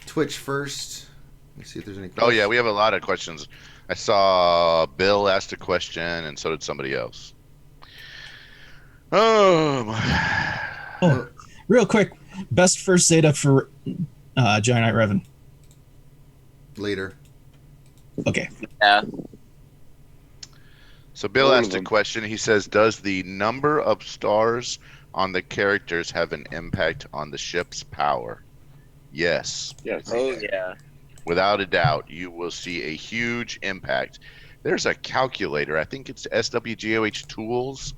Speaker 1: Twitch first. Let me see if there's any questions.
Speaker 2: Oh, yeah, we have a lot of questions. I saw Bill asked a question, and so did somebody else.
Speaker 3: Oh, real quick. Best first Zeta for Giant Revan.
Speaker 1: Later.
Speaker 3: Okay.
Speaker 4: Yeah.
Speaker 2: So Bill asked a question. He says, does the number of stars on the characters have an impact on the ship's power? Yes.
Speaker 4: Oh, yeah.
Speaker 2: Without a doubt, you will see a huge impact. There's a calculator. I think it's SWGOH Tools,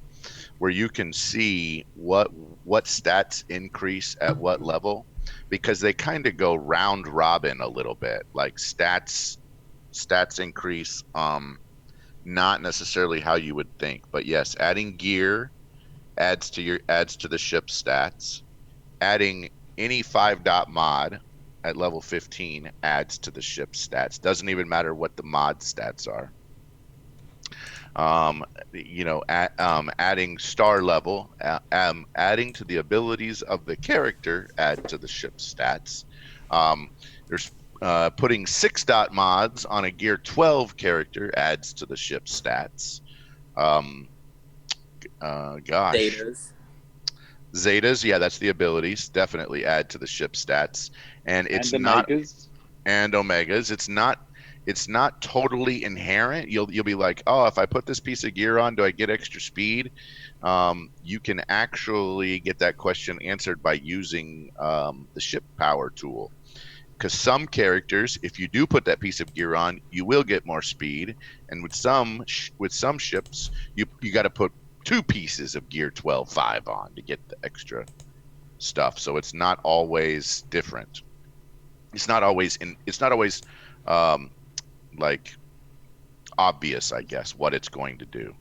Speaker 2: where you can see what stats increase at what level, because they kind of go round robin a little bit. Like stats increase, not necessarily how you would think, but yes, adding gear adds to the ship's stats. Adding any 5-dot mod at level 15 adds to the ship's stats. Doesn't even matter what the mod stats are. Adding star level, adding to the abilities of the character add to the ship's stats. There's putting 6-dot mods on a gear 12 character adds to the ship's stats. Zetas, yeah, that's the abilities. Definitely add to the ship's stats, and it's not Omegas. It's not totally inherent. You'll be like, oh, if I put this piece of gear on, do I get extra speed? You can actually get that question answered by using the ship power tool. Because some characters, if you do put that piece of gear on, you will get more speed, and with some ships, you got to put 2 pieces of gear 12-5 on to get the extra stuff. So it's not always different. It's not always like obvious, I guess, what it's going to do.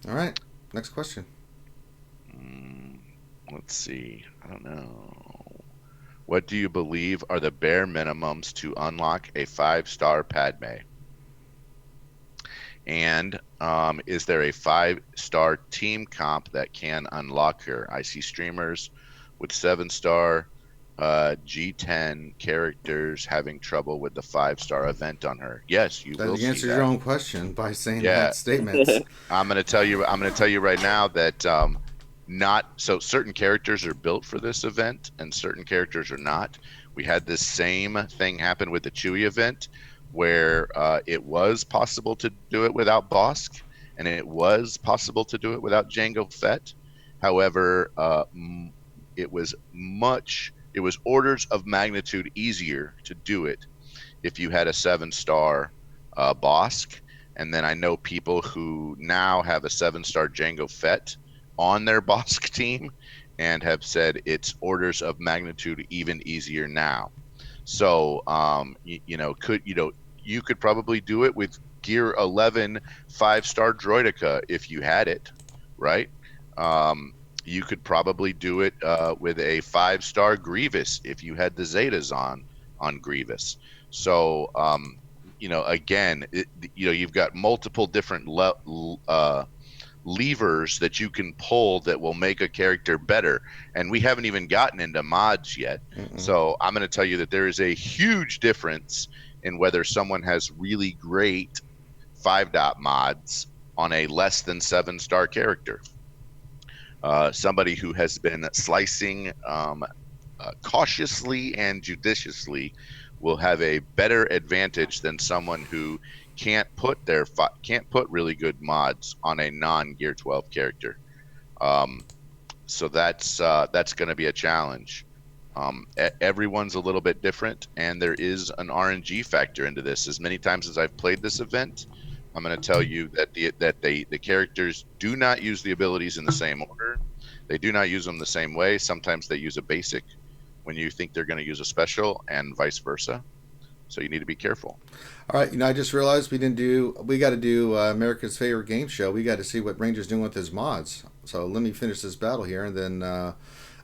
Speaker 1: All right, next question.
Speaker 2: Let's see. I don't know. What do you believe are the bare minimums to unlock a 5-star Padme? And is there a 5-star team comp that can unlock her? I see streamers with 7-star G10 characters having trouble with the 5-star event on her. Yes, you will see that.
Speaker 1: You answered your own question by saying that statement.
Speaker 2: I'm going to tell you right now that certain characters are built for this event and certain characters are not. We had this same thing happen with the Chewie event, where it was possible to do it without Bosk, and it was possible to do it without Jango Fett. However, it was orders of magnitude easier to do it if you had a 7-star Bosk. And then I know people who now have a 7-star Jango Fett on their Bosk team and have said it's orders of magnitude even easier now. So you could probably do it with gear 11 5-star Droideka if you had it, right? You could probably do it with a 5-star Grievous if you had the Zetas on Grievous. So again, you've got multiple different levers that you can pull that will make a character better, and we haven't even gotten into mods yet. So I'm going to tell you that there is a huge difference in whether someone has really great 5-dot mods on a less than 7-star character. Somebody who has been slicing cautiously and judiciously will have a better advantage than someone who can't put really good mods on a non-Gear 12 character. So that's going to be a challenge. Everyone's a little bit different, and there is an RNG factor into this. As many times as I've played this event, I'm going to tell you that the characters do not use the abilities in the same order. They do not use them the same way. Sometimes they use a basic when you think they're going to use a special, and vice versa. So you need to be careful.
Speaker 1: All right, I just realized we got to do America's favorite game show. We got to see what Ranger's doing with his mods. So let me finish this battle here, and then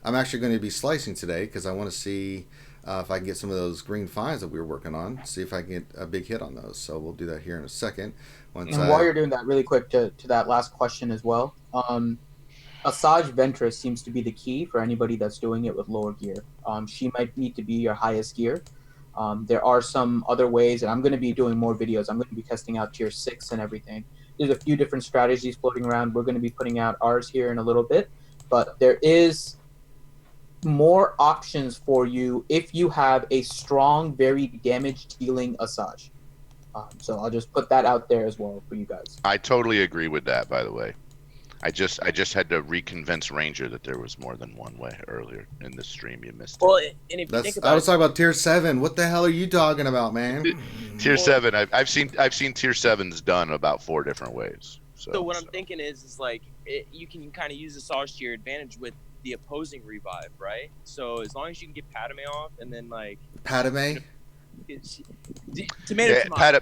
Speaker 1: I'm actually going to be slicing today because I want to see if I can get some of those green finds that we were working on. See if I can get a big hit on those. So we'll do that here in a second.
Speaker 6: And while you're doing that, really quick to that last question as well. Asajj Ventress seems to be the key for anybody that's doing it with lower gear. She might need to be your highest gear. There are some other ways, and I'm going to be doing more videos. I'm going to be testing out tier 6 and everything. There's a few different strategies floating around. We're going to be putting out ours here in a little bit, but there is more options for you if you have a strong, very damage-dealing Asajj. So I'll just put that out there as well for you guys.
Speaker 2: I totally agree with that, by the way. I just had to reconvince Ranger that there was more than one way earlier in the stream. You missed it.
Speaker 4: Well, and if you think about
Speaker 1: I was talking about tier 7. What the hell are you talking about, man?
Speaker 2: Tier 7. I've seen tier 7s done about 4 different ways.
Speaker 4: So what I'm thinking is like you can kind of use Asajj to your advantage with the opposing revive, right? So as long as you can get Padme off, and then like
Speaker 1: Padme.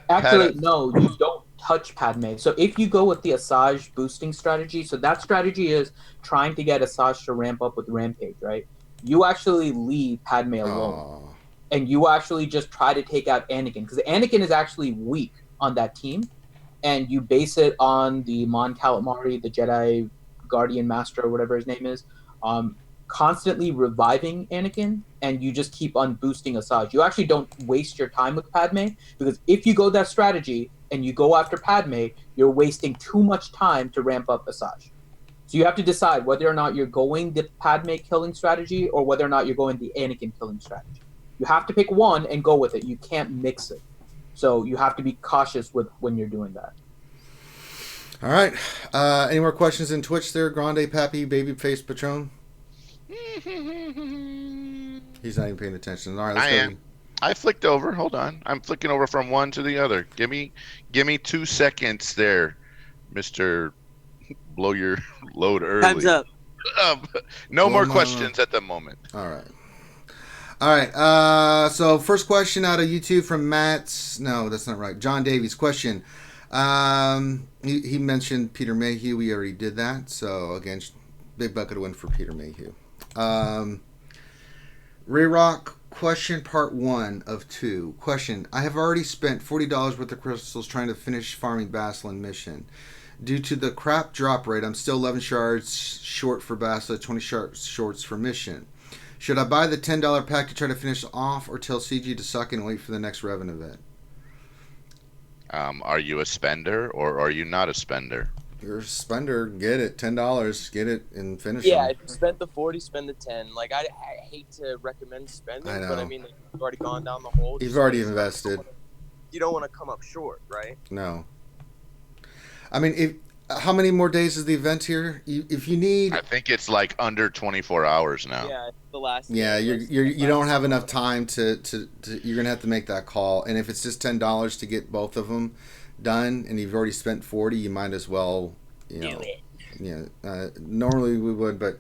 Speaker 6: Actually, no, you don't touch Padme. So if you go with the Asajj boosting strategy, so that strategy is trying to get Asajj to ramp up with Rampage, right? You actually leave Padme alone. And you actually just try to take out Anakin, because Anakin is actually weak on that team, and you base it on the Mon Calamari, the Jedi Guardian Master, or whatever his name is, constantly reviving Anakin, and you just keep on boosting Asajj. You actually don't waste your time with Padme, because if you go that strategy and you go after Padme, you're wasting too much time to ramp up Asajj. So you have to decide whether or not you're going the Padme killing strategy or whether or not you're going the Anakin killing strategy. You have to pick one and go with it. You can't mix it. So you have to be cautious with when you're doing that.
Speaker 1: All right. Any more questions in Twitch there, Grande, Pappy, Babyface, Patron? He's not even paying attention. All right, let's go.
Speaker 2: I flicked over. Hold on. I'm flicking over from one to the other. Give me 2 seconds there, Mr. Blow your load early.
Speaker 4: Time's up.
Speaker 2: No more questions at the moment.
Speaker 1: All right. So first question out of YouTube from Matt's. No, that's not right. John Davies question. He mentioned Peter Mayhew. We already did that. So again, big bucket of win for Peter Mayhew. Ray Rock question part 1 of 2. Question: I have already spent $40 worth of crystals trying to finish farming Basslin mission. Due to the crap drop rate, I'm still 11 shards short for Bassa, 20 shards shorts for mission. Should I buy the $10 pack to try to finish off, or tell CG to suck and wait for the next Revan event?
Speaker 2: Are you a spender or are you not a spender?
Speaker 1: You're a spender. Get it. $10. Get it and finish
Speaker 4: Yeah,
Speaker 1: them.
Speaker 4: if you spent the 40, spend the 10. Like I hate to recommend spending, but I mean, you've already gone down the hole.
Speaker 1: You've already invested.
Speaker 4: You don't want to come up short, right?
Speaker 1: No. I mean, how many more days is the event here? If you need,
Speaker 2: I think it's like under 24 hours now.
Speaker 4: Yeah, the last.
Speaker 1: Yeah, you don't have enough time to you're gonna have to make that call. And if it's just $10 to get both of them done, and you've already spent 40, you might as well, do it. Yeah, normally we would, but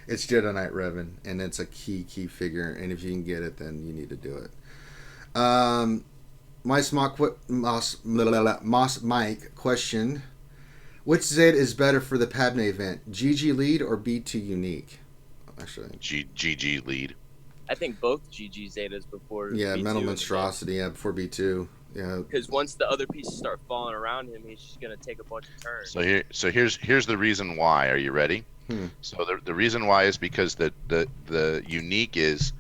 Speaker 1: it's Jedi Knight Revan, and it's a key figure. And if you can get it, then you need to do it. Moss Mike question: which Zed is better for the Padme event, GG lead or B2 unique? Actually,
Speaker 2: GG lead.
Speaker 4: I think both GG Zetas before.
Speaker 1: Yeah,
Speaker 4: B2
Speaker 1: mental monstrosity. Yeah, before B2. Yeah.
Speaker 4: Because once the other pieces start falling around him, he's just gonna take a bunch of turns.
Speaker 2: So here's the reason why. Are you ready? So the reason why is because the unique is.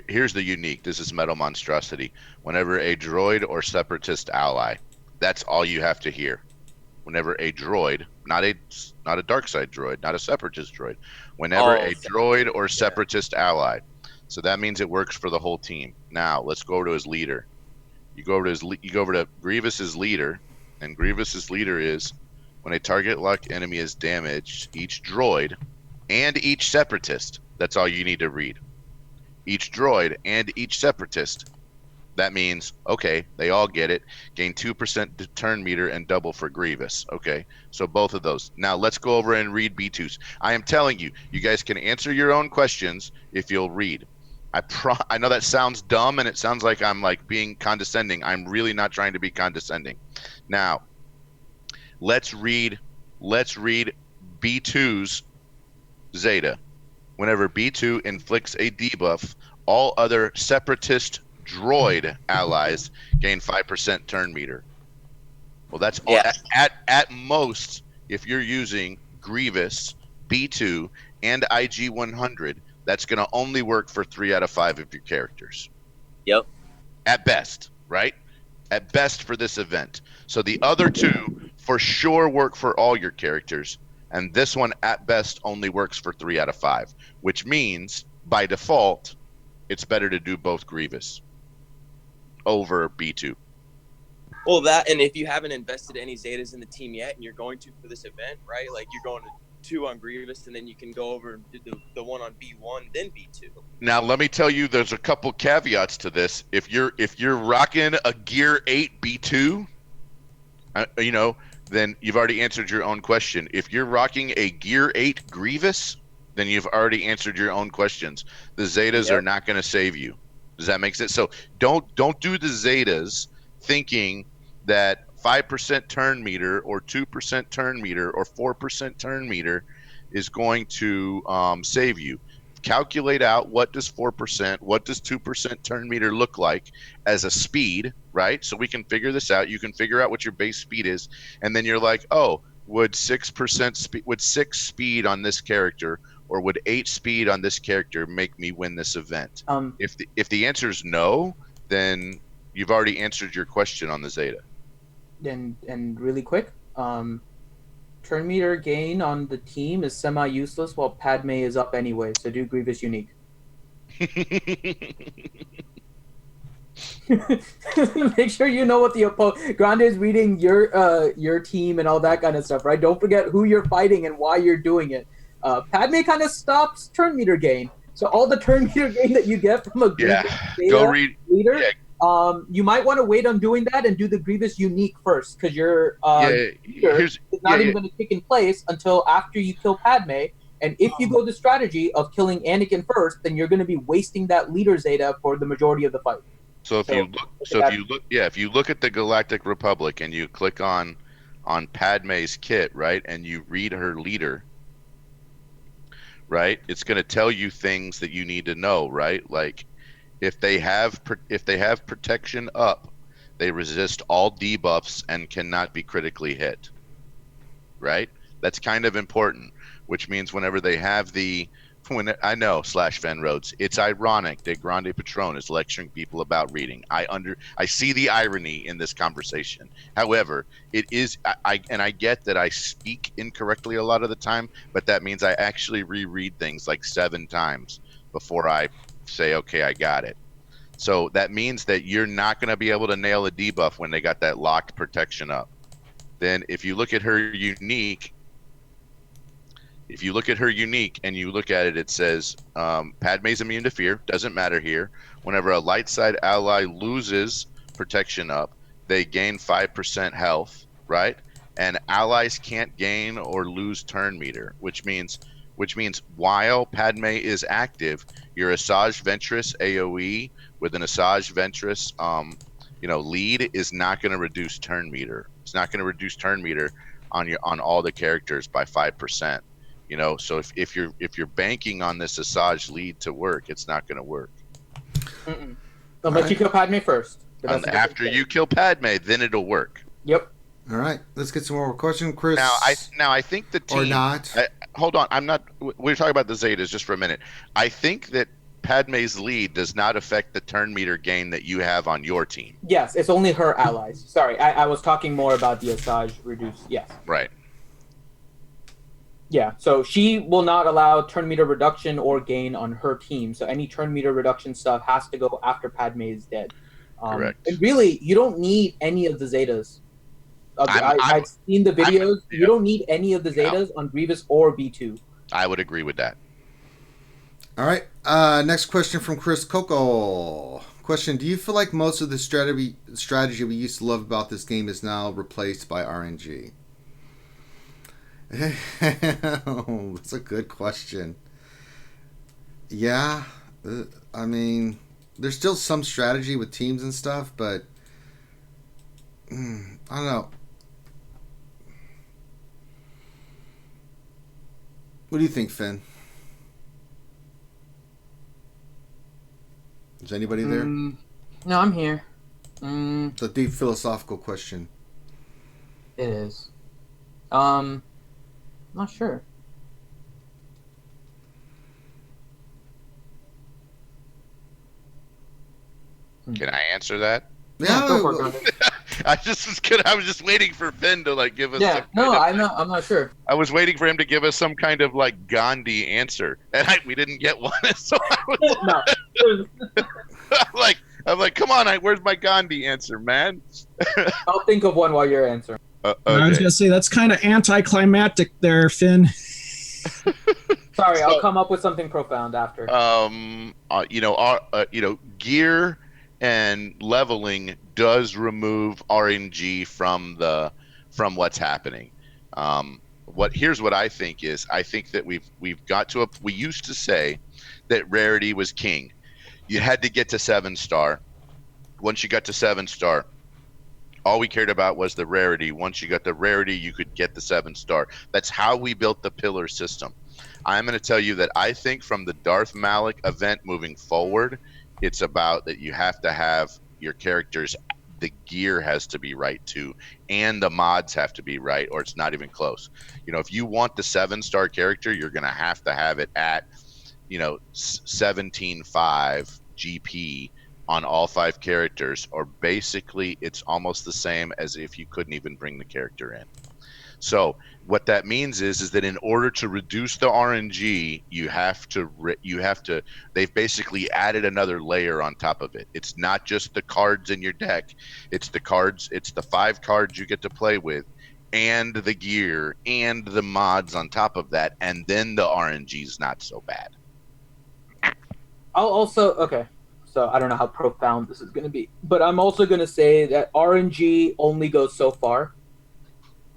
Speaker 2: Here's the unique. This is Metal Monstrosity. Whenever a droid or separatist ally, that's all you have to hear. whenever a droid, not a dark side droid, not a separatist droid, whenever a droid or separatist ally. So that means it works for the whole team. Now let's go over to his leader. You go over to Grievous's leader, and Grievous's leader is when a target locked enemy is damaged, each droid and each separatist. That's all you need to read. Each droid and each separatist. That means, okay, they all get it. Gain 2% turn meter and double for Grievous. Okay, so both of those. Now let's go over and read B2s. I am telling you, you guys can answer your own questions if you'll read. I know that sounds dumb and it sounds like I'm like being condescending. I'm really not trying to be condescending. Now, let's read B2's Zeta. Whenever B2 inflicts a debuff, all other separatist droid allies gain 5% turn meter. Well, that's all, at most, if you're using Grievous, B2, and IG 100, that's going to only work for 3 out of 5 of your characters.
Speaker 4: Yep.
Speaker 2: At best, right? At best for this event. So the other 2 for sure work for all your characters, and this one at best only works for 3 out of 5, which means by default, it's better to do both Grievous over B2.
Speaker 4: Well, that, and if you haven't invested any Zetas in the team yet, and you're going to for this event, right? Like you're going to 2 on Grievous, and then you can go over and do the one on B1, then B2.
Speaker 2: Now, let me tell you, there's a couple caveats to this. If you're rocking a Gear 8 B2, then you've already answered your own question. If you're rocking a Gear 8 Grievous, then you've already answered your own questions. The Zetas are not going to save you. Does that make sense? So don't do the Zetas thinking that 5% turn meter or 2% turn meter or 4% turn meter is going to save you. Calculate out what does 4%, what does 2% turn meter look like as a speed, right? So we can figure this out. You can figure out what your base speed is, and then you're like, oh, would 6% speed, would 6 speed on this character, or would 8 speed on this character make me win this event? If the answer is no, then you've already answered your question on the Zeta.
Speaker 6: And really quick, turn meter gain on the team is semi-useless while Padme is up anyway, so do Grievous unique. Make sure you know what the Grande is reading your team and all that kind of stuff, right? Don't forget who you're fighting and why you're doing it. Padme kind of stops turn meter gain, so all the turn meter gain that you get from a Grievous
Speaker 2: go read
Speaker 6: leader. Yeah. You might want to wait on doing that and do the Grievous unique first, because your leader is not even going to kick in place until after you kill Padme. And if you go the strategy of killing Anakin first, then you're going to be wasting that leader Zeta for the majority of the fight.
Speaker 2: If you look at the Galactic Republic and you click on Padme's kit, right, and you read her leader, right, it's going to tell you things that you need to know, right? Like if they have protection up, they resist all debuffs and cannot be critically hit, right? That's kind of important, which means whenever they have I know /Van Rhodes, it's ironic that Grande Patron is lecturing people about reading. I see the irony in this conversation. However, it is I get that I speak incorrectly a lot of the time, but that means I actually reread things like 7 times before I say, okay, I got it. So that means that you're not going to be able to nail a debuff when they got that locked protection up. Then if you look at her unique, and you look at it, it says Padme's immune to fear. Doesn't matter here. Whenever a light side ally loses protection up, they gain 5% health, right? And allies can't gain or lose turn meter, which means while Padme is active, your Asajj Ventress AoE with an Asajj Ventress lead is not going to reduce turn meter. It's not going to reduce turn meter on all the characters by 5%. So if you're banking on this Asajj lead to work, it's not going to work.
Speaker 6: Unless you kill Padme first.
Speaker 2: After you kill Padme, then it'll work.
Speaker 6: Yep.
Speaker 1: All right, let's get some more questions, Chris.
Speaker 2: Now I think the team,
Speaker 1: or not.
Speaker 2: Hold on, I'm not. We're talking about the Zetas just for a minute. I think that Padme's lead does not affect the turn meter gain that you have on your team.
Speaker 6: Yes, it's only her allies. Sorry, I was talking more about the Asajj reduce. Yes.
Speaker 2: Right.
Speaker 6: Yeah, so she will not allow turn meter reduction or gain on her team. So any turn meter reduction stuff has to go after Padme is dead.
Speaker 2: Correct.
Speaker 6: And really, you don't need any of the Zetas. I've seen the videos. You don't need any of the Zetas on Grievous or B2.
Speaker 2: I would agree with that.
Speaker 1: All right. Next question from Chris Coco. Question: do you feel like most of the strategy we used to love about this game is now replaced by RNG? That's a good question. Yeah, I mean, there's still some strategy with teams and stuff, but I don't know. What do you think, Finn? Is anybody there?
Speaker 6: No, I'm here.
Speaker 1: It's a deep philosophical question.
Speaker 6: It is. Not sure.
Speaker 2: Can I answer that?
Speaker 1: Yeah,
Speaker 6: go for it.
Speaker 2: I was just waiting for Finn to like give us.
Speaker 6: Yeah, no, I'm not sure.
Speaker 2: I was waiting for him to give us some kind of like Gandhi answer, and we didn't get one. So I was I'm like, come on, where's my Gandhi answer, man?
Speaker 6: I'll think of one while you're answering.
Speaker 3: I was gonna say that's kind of anticlimactic there, Finn.
Speaker 6: Sorry, I'll come up with something profound after.
Speaker 2: Gear and leveling does remove RNG from what's happening. Here's what I think is, I think that we've got to we used to say that rarity was king. You had to get to 7-star. Once you got to 7-star, all we cared about was the rarity. Once you got the rarity, you could get the 7-star. That's how we built the pillar system. I'm going to tell you that I think from the Darth Malik event moving forward, it's about that you have to have your characters, the gear has to be right too, and the mods have to be right, or it's not even close. If you want the 7-star character, you're going to have it at 17.5 GP on all 5 characters, or basically it's almost the same as if you couldn't even bring the character in. So what that means is that in order to reduce the RNG, they've basically added another layer on top of it. It's not just the cards in your deck, it's the 5 cards you get to play with, and the gear and the mods on top of that, and then the RNG is not so bad.
Speaker 6: Okay, so I don't know how profound this is going to be, but I'm also going to say that RNG only goes so far.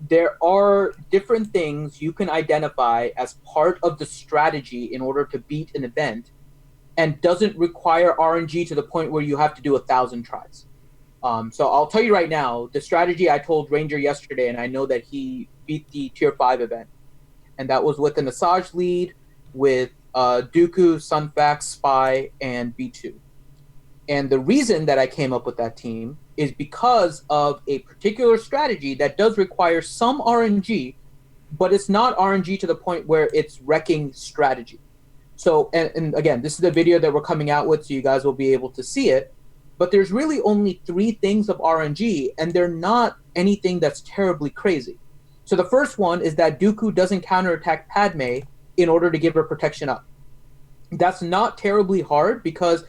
Speaker 6: There are different things you can identify as part of the strategy in order to beat an event, and doesn't require RNG to the point where you have to do 1,000 tries. So I'll tell you right now, the strategy I told Ranger yesterday, and I know that he beat the Tier 5 event, and that was with an Asajj lead, with Dooku, Sunfax, Spy, and B2. And the reason that I came up with that team is because of a particular strategy that does require some RNG, but it's not RNG to the point where it's wrecking strategy. So, and again, this is the video that we're coming out with, so you guys will be able to see it. But there's really only 3 things of RNG, and they're not anything that's terribly crazy. So the first one is that Dooku doesn't counterattack Padme in order to give her protection up. That's not terribly hard because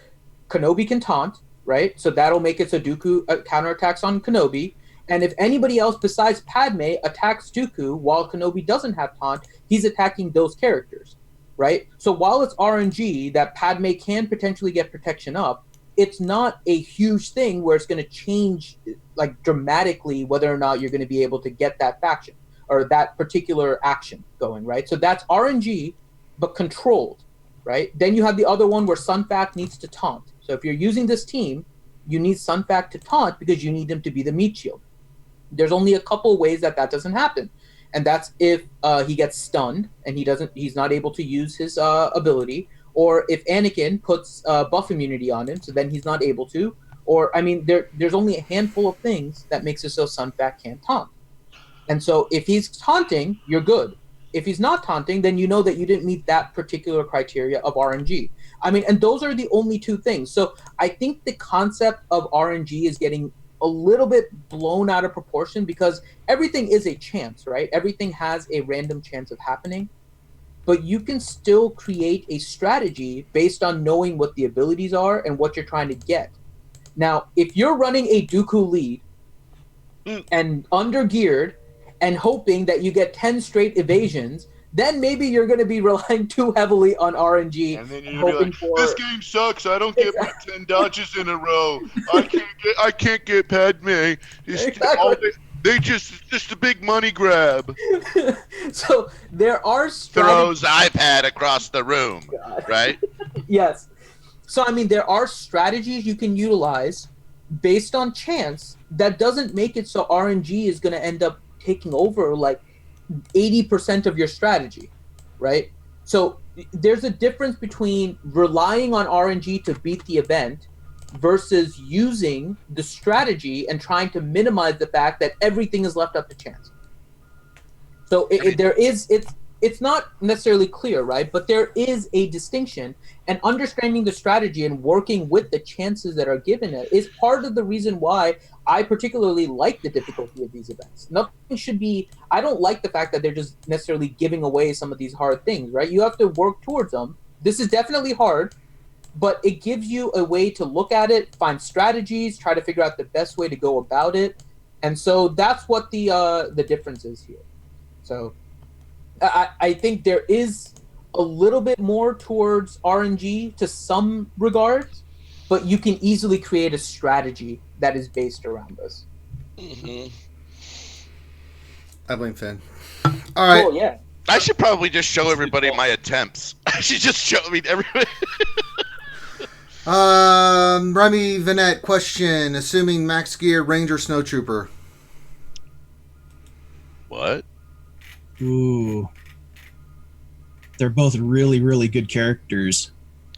Speaker 6: Kenobi can taunt, right? So that'll make it so Dooku counterattacks on Kenobi. And if anybody else besides Padme attacks Dooku while Kenobi doesn't have taunt, he's attacking those characters, right? So while it's RNG that Padme can potentially get protection up, it's not a huge thing where it's going to change like dramatically whether or not you're going to be able to get that faction or that particular action going, right? So that's RNG, but controlled, right? Then you have the other one where Sunfac needs to taunt. So if you're using this team, you need Sunfac to taunt because you need him to be the meat shield. There's only a couple ways that doesn't happen, and that's if he gets stunned and he's not able to use his ability, or if Anakin puts buff immunity on him, so then he's not able to. Or I mean, there's only a handful of things that makes it so Sunfac can't taunt. And so if he's taunting, you're good. If he's not taunting, then you know that you didn't meet that particular criteria of RNG. I mean, and those are the only two things. So I think the concept of RNG is getting a little bit blown out of proportion because everything is a chance, right? Everything has a random chance of happening. But you can still create a strategy based on knowing what the abilities are and what you're trying to get. Now, if you're running a Dooku lead and undergeared and hoping that you get 10 straight evasions, then maybe you're going to be relying too heavily on RNG.
Speaker 2: And then you're gonna be like, this game sucks. I don't get my 10 dodges in a row. I can't get Padme.
Speaker 6: Exactly.
Speaker 2: It's just a big money grab.
Speaker 6: So there are
Speaker 2: Throws iPad across the room, right?
Speaker 6: Yes. So, I mean, there are strategies you can utilize based on chance that doesn't make it so RNG is going to end up taking over like 80% of your strategy, right? So there's a difference between relying on RNG to beat the event versus using the strategy and trying to minimize the fact that everything is left up to chance. So it's not necessarily clear, right? But there is a distinction, and understanding the strategy and working with the chances that are given it is part of the reason why I particularly like the difficulty of these events. Nothing should be, I don't like the fact that they're just necessarily giving away some of these hard things, right? You have to work towards them. This is definitely hard, but it gives you a way to look at it, find strategies, try to figure out the best way to go about it. And so that's what the difference is here. So I think there is a little bit more towards RNG to some regards, but you can easily create a strategy that is based around this.
Speaker 2: Mm-hmm.
Speaker 1: I blame Finn. All right.
Speaker 6: Oh, yeah.
Speaker 2: I should probably just show everybody my attempts. I should just show, everybody.
Speaker 1: Remy Vanette, question. Assuming max gear, Ranger, Snowtrooper.
Speaker 2: What?
Speaker 3: Ooh. They're both really, really good characters.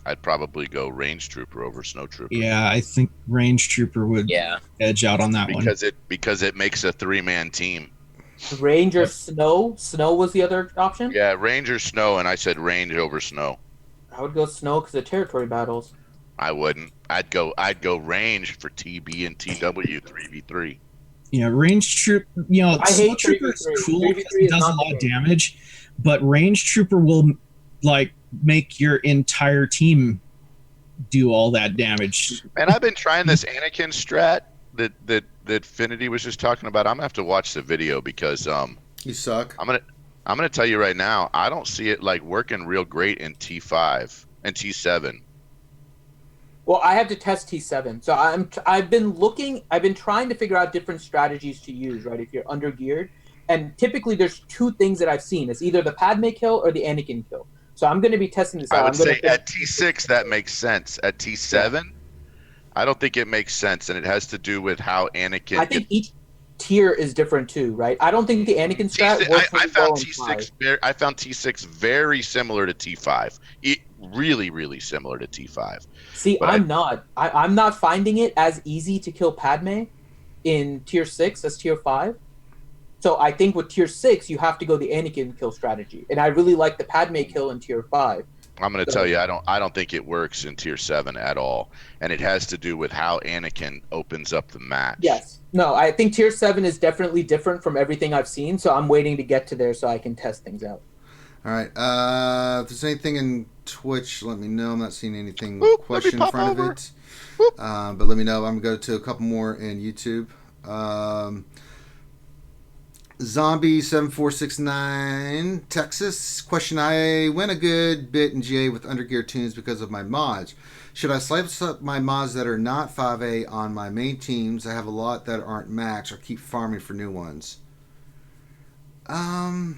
Speaker 2: I'd probably go Range Trooper over Snow Trooper.
Speaker 3: Yeah, I think Range Trooper would edge out on that one.
Speaker 2: Because it makes a 3-man team.
Speaker 6: Ranger Snow? Snow was the other option?
Speaker 2: Yeah, Ranger Snow, and I said Range over Snow.
Speaker 6: I would go Snow because of territory battles.
Speaker 2: I wouldn't. I'd go Range for TB and TW 3v3.
Speaker 3: Yeah, Range Trooper,
Speaker 6: I hate
Speaker 3: Trooper is
Speaker 6: 3v3.
Speaker 3: cool because
Speaker 6: 3v3
Speaker 3: it
Speaker 6: is
Speaker 3: does a
Speaker 6: not
Speaker 3: lot of
Speaker 6: the game.
Speaker 3: damage, but Range Trooper will make your entire team do all that damage.
Speaker 2: And I've been trying this Anakin strat that Finity was just talking about. I'm gonna have to watch the video because
Speaker 1: You suck.
Speaker 2: I'm gonna tell you right now, I don't see it working real great in T5 and T7.
Speaker 6: Well, I have to test T7. So I've been trying to figure out different strategies to use, right? If you're undergeared. And typically there's two things that I've seen. It's either the Padme kill or the Anakin kill. So I'm going to be testing this out.
Speaker 2: I would say at T6 that makes sense. At T7, I don't think it makes sense, and it has to do with how Anakin.
Speaker 6: I think each tier is different too, right? I don't think the Anakin strat works.
Speaker 2: I found T6 very similar to T5. Really, really similar to T5.
Speaker 6: See, but I'm not finding it as easy to kill Padme in tier 6 as tier 5. So I think with tier 6, you have to go the Anakin kill strategy, and I really like the Padme kill in tier 5.
Speaker 2: I'm going to tell you, I don't think it works in tier 7 at all, and it has to do with how Anakin opens up the match.
Speaker 6: Yes, no, I think tier 7 is definitely different from everything I've seen, so I'm waiting to get to there so I can test things out.
Speaker 1: All right. If there's anything in Twitch, let me know. I'm not seeing anything question in front of it, but let me know. I'm going to go to a couple more in YouTube. Zombie7469 Texas question. I went a good bit in GA with undergear tunes because of my mods. Should I slice up my mods that are not 5A on my main teams? I have a lot that aren't max, or keep farming for new ones. Hard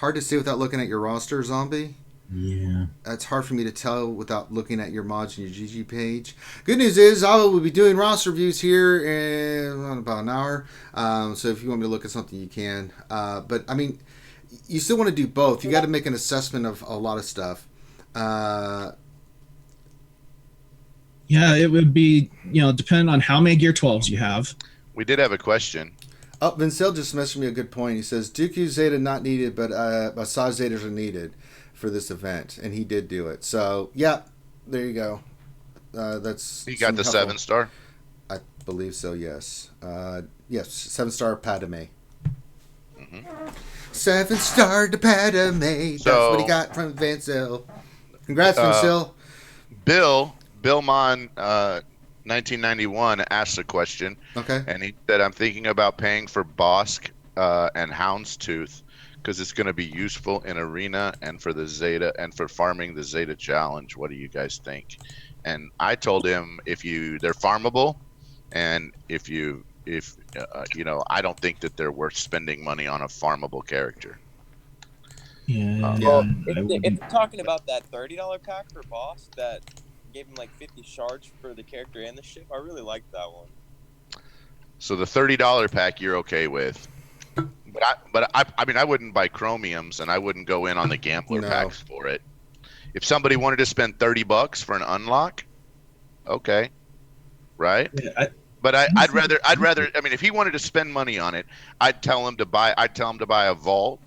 Speaker 1: to say without looking at your roster, Zombie.
Speaker 3: Yeah.
Speaker 1: That's hard for me to tell without looking at your mods and your GG page. Good news is I will be doing roster reviews here in about an hour. So if you want me to look at something, you can. But, I mean, you still want to do both. You got to make an assessment of a lot of stuff.
Speaker 3: Yeah, it would be, depending on how many Gear 12s you have.
Speaker 2: We did have a question.
Speaker 1: Oh, Vincel just messaged me a good point. He says Dooku Zeta not needed, but Asajj Zetas are needed for this event, and he did do it. So yeah, there you go. That's
Speaker 2: He got the
Speaker 1: helpful.
Speaker 2: 7-star.
Speaker 1: I believe so. Yes. Yes. 7-star Padme.
Speaker 2: Mm-hmm.
Speaker 1: 7-star to Padme. That's what he got from Vincel. Congrats, Vincel.
Speaker 2: Bill Mon, 1991 asked a question.
Speaker 1: Okay.
Speaker 2: And he said, I'm thinking about paying for Bosk and Houndstooth because it's going to be useful in Arena and for the Zeta and for farming the Zeta Challenge. What do you guys think? And I told him they're farmable, and if I don't think that they're worth spending money on a farmable character.
Speaker 3: Yeah.
Speaker 4: Well, if you're talking about that $30 pack for Boss that gave him like 50 shards for the character and the ship, I really liked that one.
Speaker 2: So the $30 pack you're okay with, but I wouldn't buy chromiums, and I wouldn't go in on the gambler packs for it. If somebody wanted to spend $30 for an unlock, okay, right? Yeah, but I'd rather. I mean, if he wanted to spend money on it, I'd tell him to buy a vault,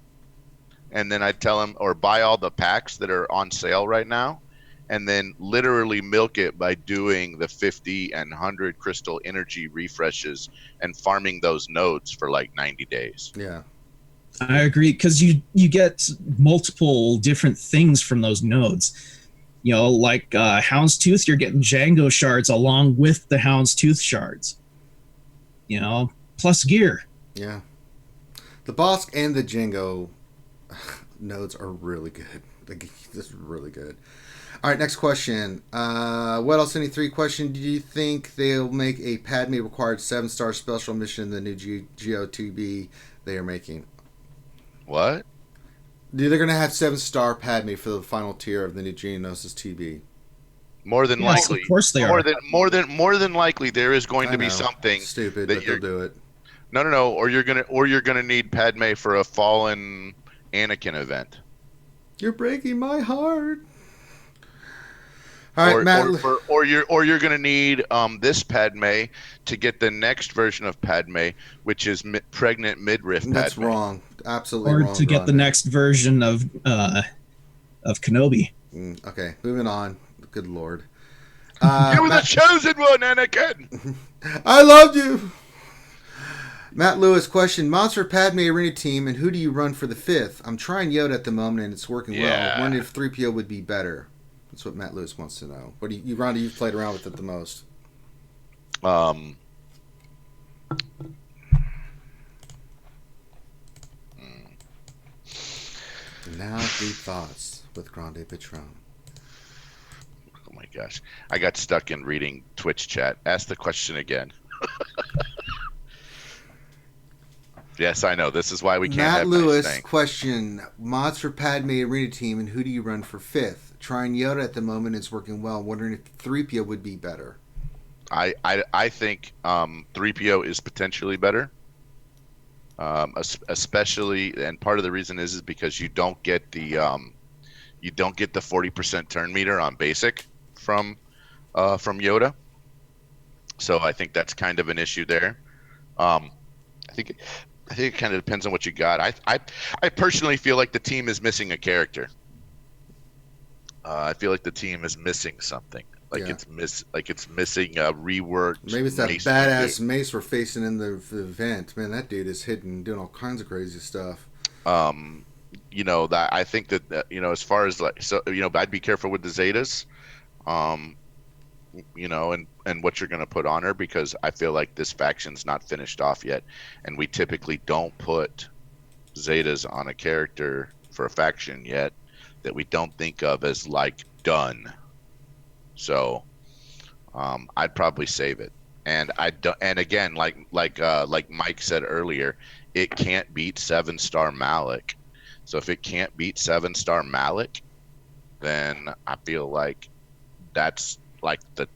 Speaker 2: and then I'd tell him or buy all the packs that are on sale right now, and then literally milk it by doing the 50 and 100 crystal energy refreshes and farming those nodes for like 90 days.
Speaker 1: Yeah.
Speaker 3: I agree, because you get multiple different things from those nodes. Like Houndstooth, you're getting Django shards along with the Houndstooth shards. Plus gear.
Speaker 1: Yeah. The Bosk and the Django nodes are really good. This is really good. All right, next question. What else? Any 3 question? Do you think they'll make a Padme required 7-star special mission in the new GO2B they are making?
Speaker 2: What?
Speaker 1: They're going to have 7-star Padme for the final tier of the new Geonosis TB.
Speaker 2: More than likely.
Speaker 3: Of course they are.
Speaker 2: More than likely, there is going to be something
Speaker 1: stupid,
Speaker 2: that
Speaker 1: but they'll do it.
Speaker 2: No. Or you're gonna need Padme for a fallen Anakin event.
Speaker 1: You're breaking my heart. All right, Matt.
Speaker 2: Or you're gonna need this Padme to get the next version of Padme, which is pregnant midriff Padme.
Speaker 1: That's wrong. Absolutely wrong.
Speaker 3: Or to get the next version of Kenobi.
Speaker 1: Okay, moving on. Good Lord.
Speaker 2: You were the chosen one, Anakin.
Speaker 1: I loved you. Matt Lewis question: Monster Padme Arena team, and who do you run for the 5th? I'm trying Yoda at the moment, and it's working well. Wondering if 3PO would be better. That's what Matt Lewis wants to know. What do you, Rhonda? You've played around with it the most. Now deep thoughts with Grande Patron.
Speaker 2: Oh my gosh, I got stuck in reading Twitch chat. Ask the question again. Yes, I know. This is why we can't have
Speaker 1: Matt Lewis
Speaker 2: nice
Speaker 1: question: mods for Padme Arena team, and who do you run for 5th? Trying Yoda at the moment is working well. Wondering if 3PO would be better.
Speaker 2: I think 3PO is potentially better, especially, and part of the reason is because you don't get the 40% turn meter on basic from Yoda. So I think that's kind of an issue there. I think it kind of depends on what you got. I personally feel like the team is missing a character. I feel like the team is missing something. It's missing a reworked.
Speaker 1: Maybe it's that badass Mace we're facing in the event. Man, that dude is hidden, doing all kinds of crazy stuff.
Speaker 2: That I think that as far as I'd be careful with the Zetas, and what you're going to put on her, because I feel like this faction's not finished off yet, and we typically don't put Zetas on a character for a faction yet that we don't think of as done. So I'd probably save it. And again, like Mike said earlier, it can't beat 7-star Malik. So if it can't beat 7-star Malik, then I feel like that's the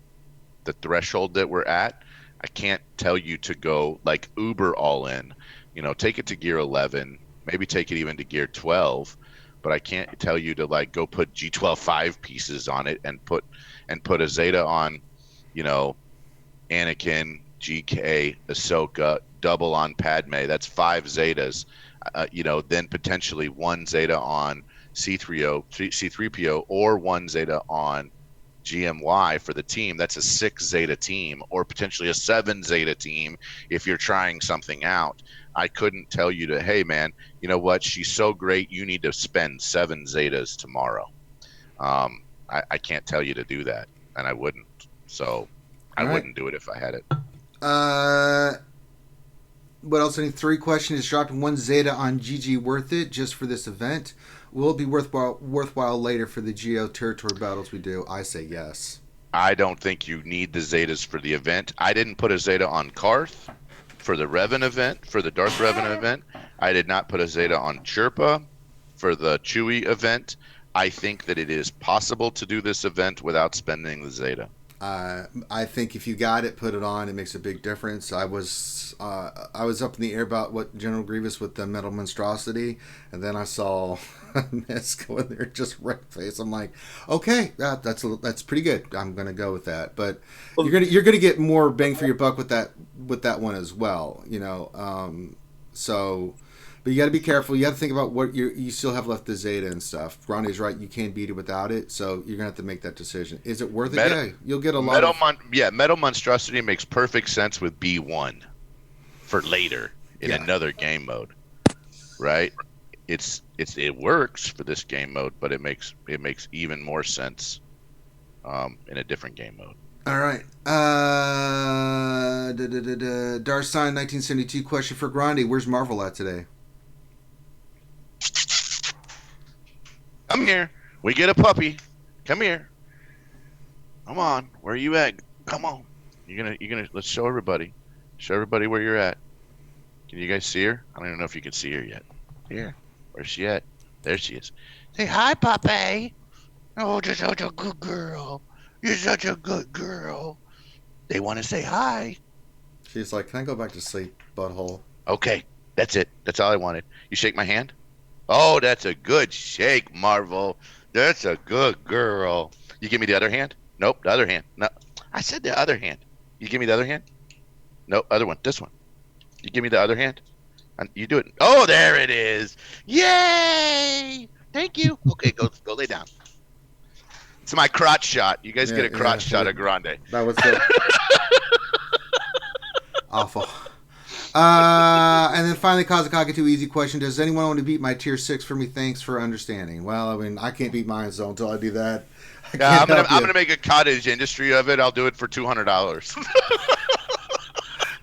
Speaker 2: threshold that we're at. I can't tell you to go uber all in. Take it to gear 11, maybe take it even to gear 12. But I can't tell you to go put G12-5 pieces on it and put a Zeta on, Anakin, GK, Ahsoka, double on Padme. That's 5 Zetas. Then potentially 1 Zeta on C3PO or 1 Zeta on GMY for the team. That's a 6 Zeta team, or potentially a 7 Zeta team if you're trying something out. I couldn't tell you to, hey man, you know what? She's so great. You need to spend 7 Zetas tomorrow. I can't tell you to do that, and I wouldn't. So I wouldn't do it if I had it.
Speaker 1: What else? Any 3 questions? Dropped 1 Zeta on GG worth it just for this event? Will it be worthwhile later for the Geo territory battles we do? I say yes.
Speaker 2: I don't think you need the Zetas for the event. I didn't put a Zeta on Karth for the Revan event, for the Darth Revan event. I did not put a Zeta on Chirpa for the Chewie event. I think that it is possible to do this event without spending the Zeta.
Speaker 1: I think if you got it, put it on. It makes a big difference. I was up in the air about what General Grievous with the metal monstrosity, and then I saw Miss go in there just red face. I'm like, okay, that's pretty good. I'm gonna go with that. But you're gonna get more bang for your buck with that one as well. But you got to be careful. You got to think about what you still have left the Zeta and stuff. Ronnie's right. You can't beat it without it. So you're going to have to make that decision. Is it worth it? Yeah. You'll get a lot
Speaker 2: Metal Monstrosity makes perfect sense with B1 for later in another game mode. Right? It works for this game mode, but it makes even more sense in a different game mode.
Speaker 1: All right. Darsign 1972 question for Grande. Where's Marvel at today?
Speaker 2: Come here. We get a puppy. Come here. Come on. Where are you at? Come on. You're gonna let's show everybody. Show everybody where you're at. Can you guys see her? I don't even know if you can see her yet. Here. Where's she at? There she is. Say hi, puppy. Oh, you're such a good girl. You're such a good girl. They want to say hi.
Speaker 1: She's like, can I go back to sleep, butthole?
Speaker 2: Okay. That's it. That's all I wanted. You shake my hand? Oh, that's a good shake, Marvel. That's a good girl. You give me the other hand? Nope, the other hand. No, I said the other hand. You give me the other hand? Nope, other one. This one. You give me the other hand? And you do it. Oh, there it is. Yay! Thank you. Okay, go lay down. It's my crotch shot. You guys get a crotch shot of Grande.
Speaker 1: That was good. Awful. And then finally, Kazakage 2 easy question. Does anyone want to beat my tier 6 for me? Thanks for understanding. Well, I mean, I can't beat mine, so until I do that,
Speaker 2: I'm gonna make a cottage industry of it. I'll do it for $200.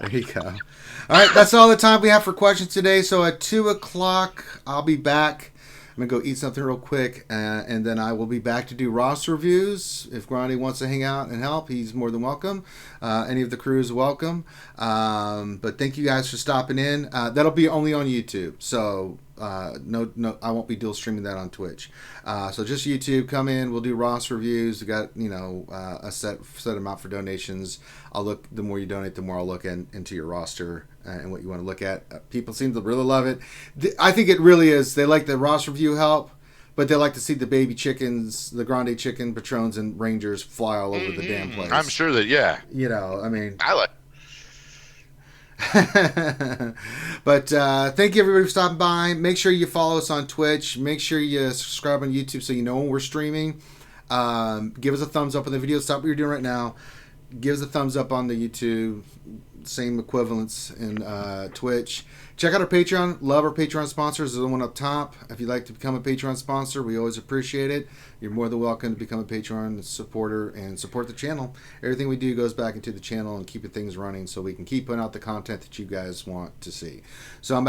Speaker 1: There you go. All right, that's all the time we have for questions today. So at 2:00, I'll be back. I'm going to go eat something real quick, and then I will be back to do roster reviews. If Grande wants to hang out and help, he's more than welcome. Any of the crew is welcome. But thank you guys for stopping in. That'll be only on YouTube, so no, I won't be dual streaming that on Twitch. So just YouTube, come in, we'll do roster reviews. We got a set amount for donations. I'll look. The more you donate, the more I'll look into your roster and what you want to look at. People seem to really love it. I think it really is. They like the roster review help, but they like to see the baby chickens, the Grande chicken, Patrons, and Rangers fly all over the damn place.
Speaker 2: I'm sure that, yeah.
Speaker 1: I mean,
Speaker 2: I like.
Speaker 1: But thank you everybody for stopping by. Make sure you follow us on Twitch. Make sure you subscribe on YouTube so you know when we're streaming. Give us a thumbs up on the video. Stop what you're doing right now. Give us a thumbs up on the YouTube. Same equivalents in Twitch. Check out our Patreon. Love our Patreon sponsors. There's the one up top. If you'd like to become a Patreon sponsor, we always appreciate it. You're more than welcome to become a Patreon supporter and support the channel. Everything we do goes back into the channel and keeping things running so we can keep putting out the content that you guys want to see. So I'm